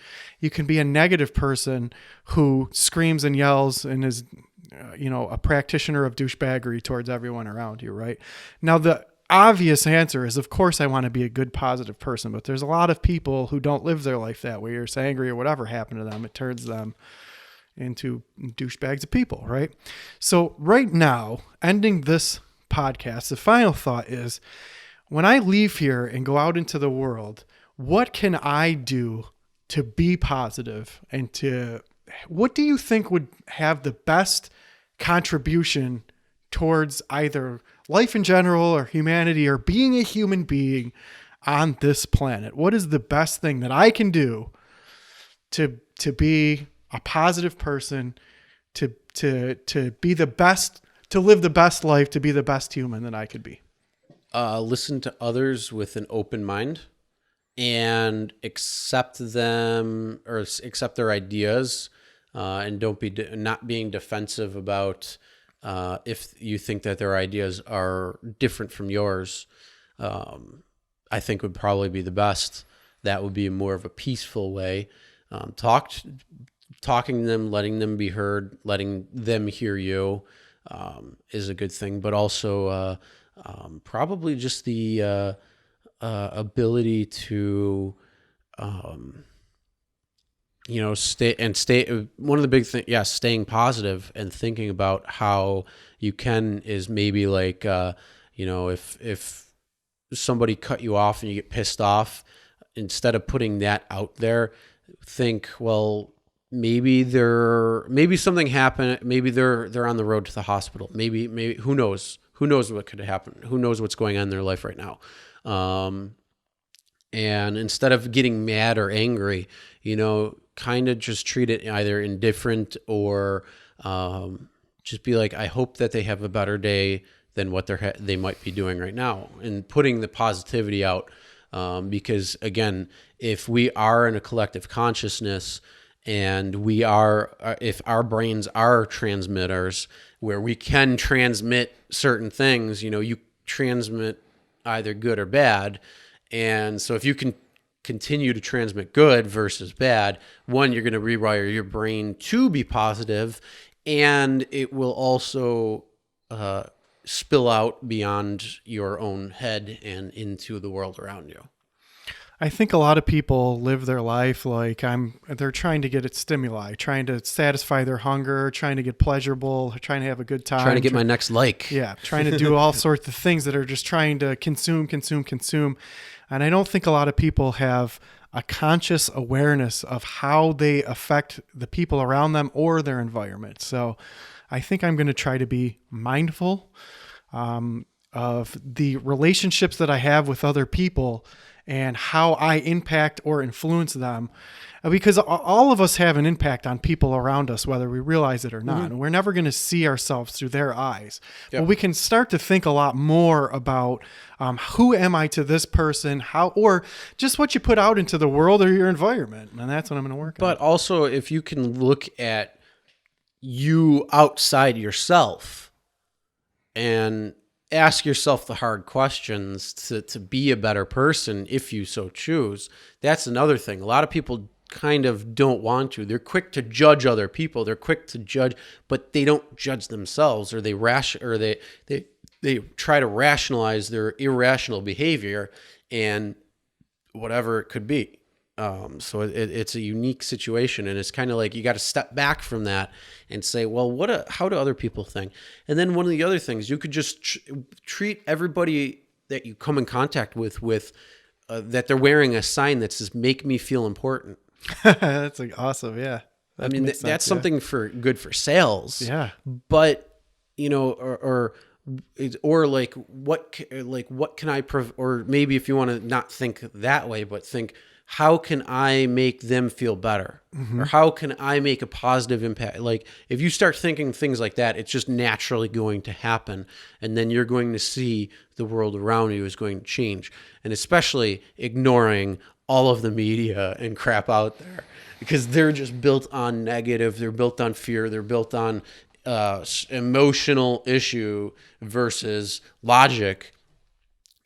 You can be a negative person who screams and yells and is, a practitioner of douchebaggery towards everyone around you, right? Now, the obvious answer is, of course, I want to be a good, positive person, but there's a lot of people who don't live their life that way, or is angry or whatever happened to them. It turns them into douchebags of people, right? So right now, ending this podcast, the final thought is, when I leave here and go out into the world, what can I do to be positive and what do you think would have the best contribution towards either life in general or humanity or being a human being on this planet? What is the best thing that I can do to be a positive person, to be the best, to live the best life, to be the best human that I could be? Listen to others with an open mind and accept them or accept their ideas, and don't be not being defensive about if you think that their ideas are different from yours. I think would probably be the best. That would be more of a peaceful way. Talking to them, letting them be heard, letting them hear you is a good thing. But also probably just the ability to stay. One of the big things, staying positive and thinking about how you can is maybe like if somebody cut you off and you get pissed off, instead of putting that out there, think, well, maybe something happened. Maybe they're on the road to the hospital. Maybe who knows what could happen? Who knows what's going on in their life right now? And instead of getting mad or angry, kind of just treat it either indifferent or just be like, I hope that they have a better day than what they might be doing right now, and putting the positivity out. Because again, if we are in a collective consciousness and if our brains are transmitters where we can transmit certain things, you transmit either good or bad. And so if you can continue to transmit good versus bad, one, you're going to rewire your brain to be positive, and it will also spill out beyond your own head and into the world around you. I think a lot of people live their life like they're trying to get stimuli, trying to satisfy their hunger, trying to get pleasurable, trying to have a good time. Trying to get my next like. Yeah, trying to do all sorts of things that are just trying to consume. And I don't think a lot of people have a conscious awareness of how they affect the people around them or their environment. So I think I'm going to try to be mindful of the relationships that I have with other people and how I impact or influence them, because all of us have an impact on people around us, whether we realize it or not. And we're never going to see ourselves through their eyes. Yep. But we can start to think a lot more about who am I to this person, or just what you put out into the world or your environment. And that's what I'm going to work on. But also, if you can look at you outside yourself and ask yourself the hard questions to be a better person, if you so choose. That's another thing. A lot of people kind of don't want to. They're quick to judge other people. They're quick to judge, but they don't judge themselves, or they try to rationalize their irrational behavior and whatever it could be. So it's a unique situation, and it's kind of like you got to step back from that and say, well, how do other people think? And then one of the other things, you could just treat everybody that you come in contact with that they're wearing a sign that says "Make me feel important." That's like awesome. Yeah. I mean, that's something good for sales. Yeah. But or like what can I or maybe if you want to not think that way, but think, how can I make them feel better? Or how can I make a positive impact? Like if you start thinking things like that, it's just naturally going to happen. And then you're going to see the world around you is going to change. And especially ignoring all of the media and crap out there, because they're just built on negative. They're built on fear. They're built on emotional issue versus logic.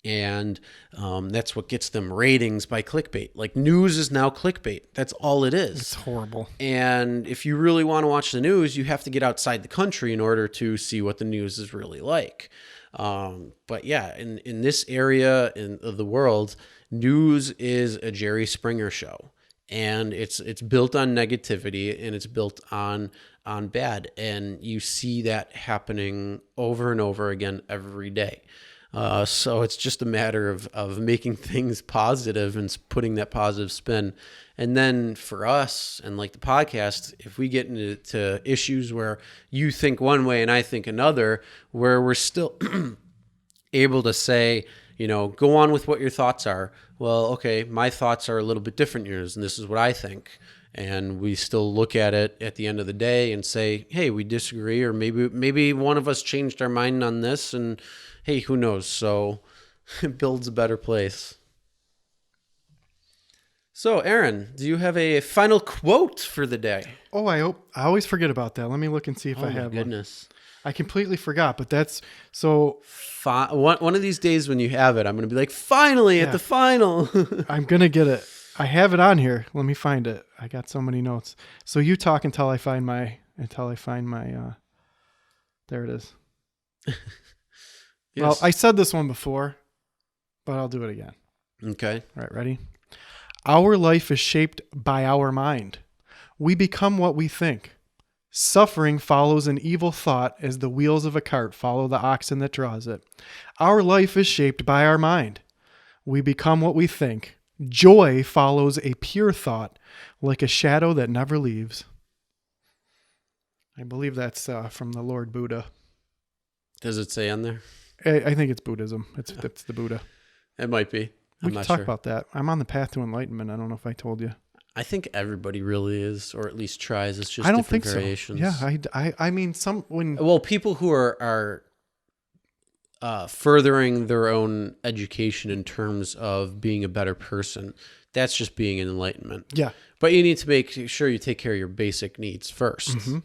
And that's what gets them ratings by clickbait. Like news is now clickbait. That's all it is. It's horrible. And if you really want to watch the news, you have to get outside the country in order to see what the news is really like. But yeah, in this area of the world, news is a Jerry Springer show. And it's built on negativity, and it's built on bad. And you see that happening over and over again every day. So it's just a matter of making things positive and putting that positive spin. And then for us and like the podcast, if we get into issues where you think one way and I think another, where we're still able to say, go on with what your thoughts are. Well, okay, my thoughts are a little bit different than yours, and this is what I think. And we still look at it at the end of the day and say, hey, we disagree, or maybe one of us changed our mind on this, and hey, who knows? So it builds a better place. So, Aaron, do you have a final quote for the day? Oh, I always forget about that. Let me look and see if I have Oh, my goodness. one. I completely forgot, but that's so. One of these days when you have it, I'm going to be like, finally, at the final. I'm going to get it. I have it on here. Let me find it. I got so many notes. So you talk until I find my, there it is. Yes. Well, I said this one before, but I'll do it again. Okay. All right, ready? Our life is shaped by our mind. We become what we think. Suffering follows an evil thought as the wheels of a cart follow the oxen that draws it. Our life is shaped by our mind. We become what we think. Joy follows a pure thought like a shadow that never leaves. I believe that's from the Lord Buddha. Does it say on there? I think it's Buddhism. It's the Buddha. It might be. We I'm can not talk sure. about that. I'm on the path to enlightenment. I don't know if I told you. I think everybody really is, or at least tries. It's just I don't different think variations. so. Yeah, I mean, Well, people who are furthering their own education in terms of being a better person, that's just being an enlightenment. Yeah. But you need to make sure you take care of your basic needs first. Mm-hmm.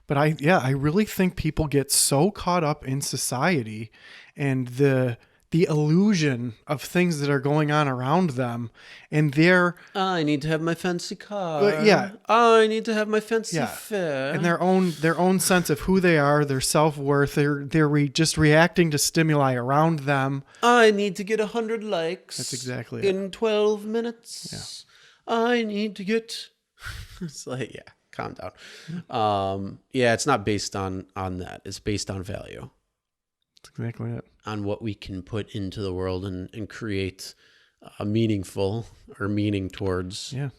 But I really think people get so caught up in society and the illusion of things that are going on around them, and they're I need to have my fancy car. yeah. I need to have my fancy Yeah. fare. and their own sense of who they are, their self-worth, they're just reacting to stimuli around them. I need to get 100 likes. That's exactly it. in 12 minutes. I need to get. It's like, yeah, calm down. Yeah, it's not based on that. It's based on value, That's exactly it. on what we can put into the world and create a meaningful or meaning towards. Yeah.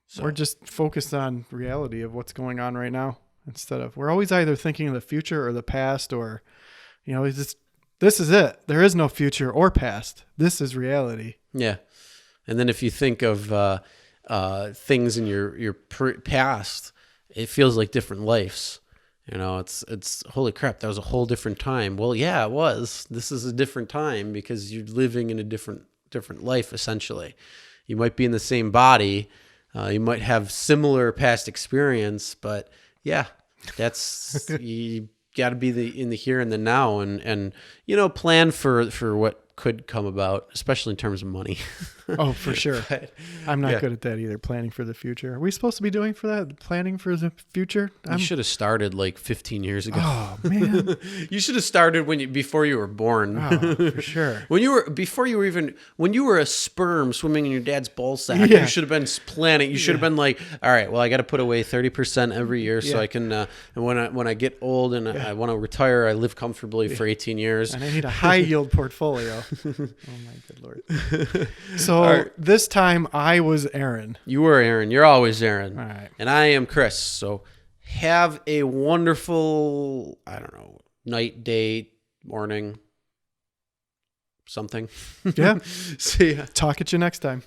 So, We're just focused on reality of what's going on right now instead of, we're always either thinking of the future or the past, or, it's just, this is it. There is no future or past. This is reality. yeah. And then if you think of things in your past, it feels like different lives. It's holy crap, that was a whole different time. Well, yeah, it was. This is a different time because you're living in a different life, essentially. You might be in the same body. You might have similar past experience, but yeah, that's, you got to be in the here and the now, and plan for what could come about, especially in terms of money. Oh, for sure. But, I'm not yeah. good at that either. Planning for the future. Are we supposed to be doing for that? Planning for the future? You should have started like 15 years ago. Oh man. You should have started before you were born. Oh, for sure. When you were a sperm swimming in your dad's ball sack, Yeah. you should have been planning. You should have been like, all right, well, I got to put away 30% every year so Yeah. I can. And when I get old and I want to retire, I live comfortably for 18 years. And I need a high yield portfolio. Oh my good lord. So All right. this time I was Aaron. You were Aaron. You're always Aaron. All right. And I am Chris. So have a wonderful, I don't know, night, day, morning, something. Yeah. See ya. Talk at you next time.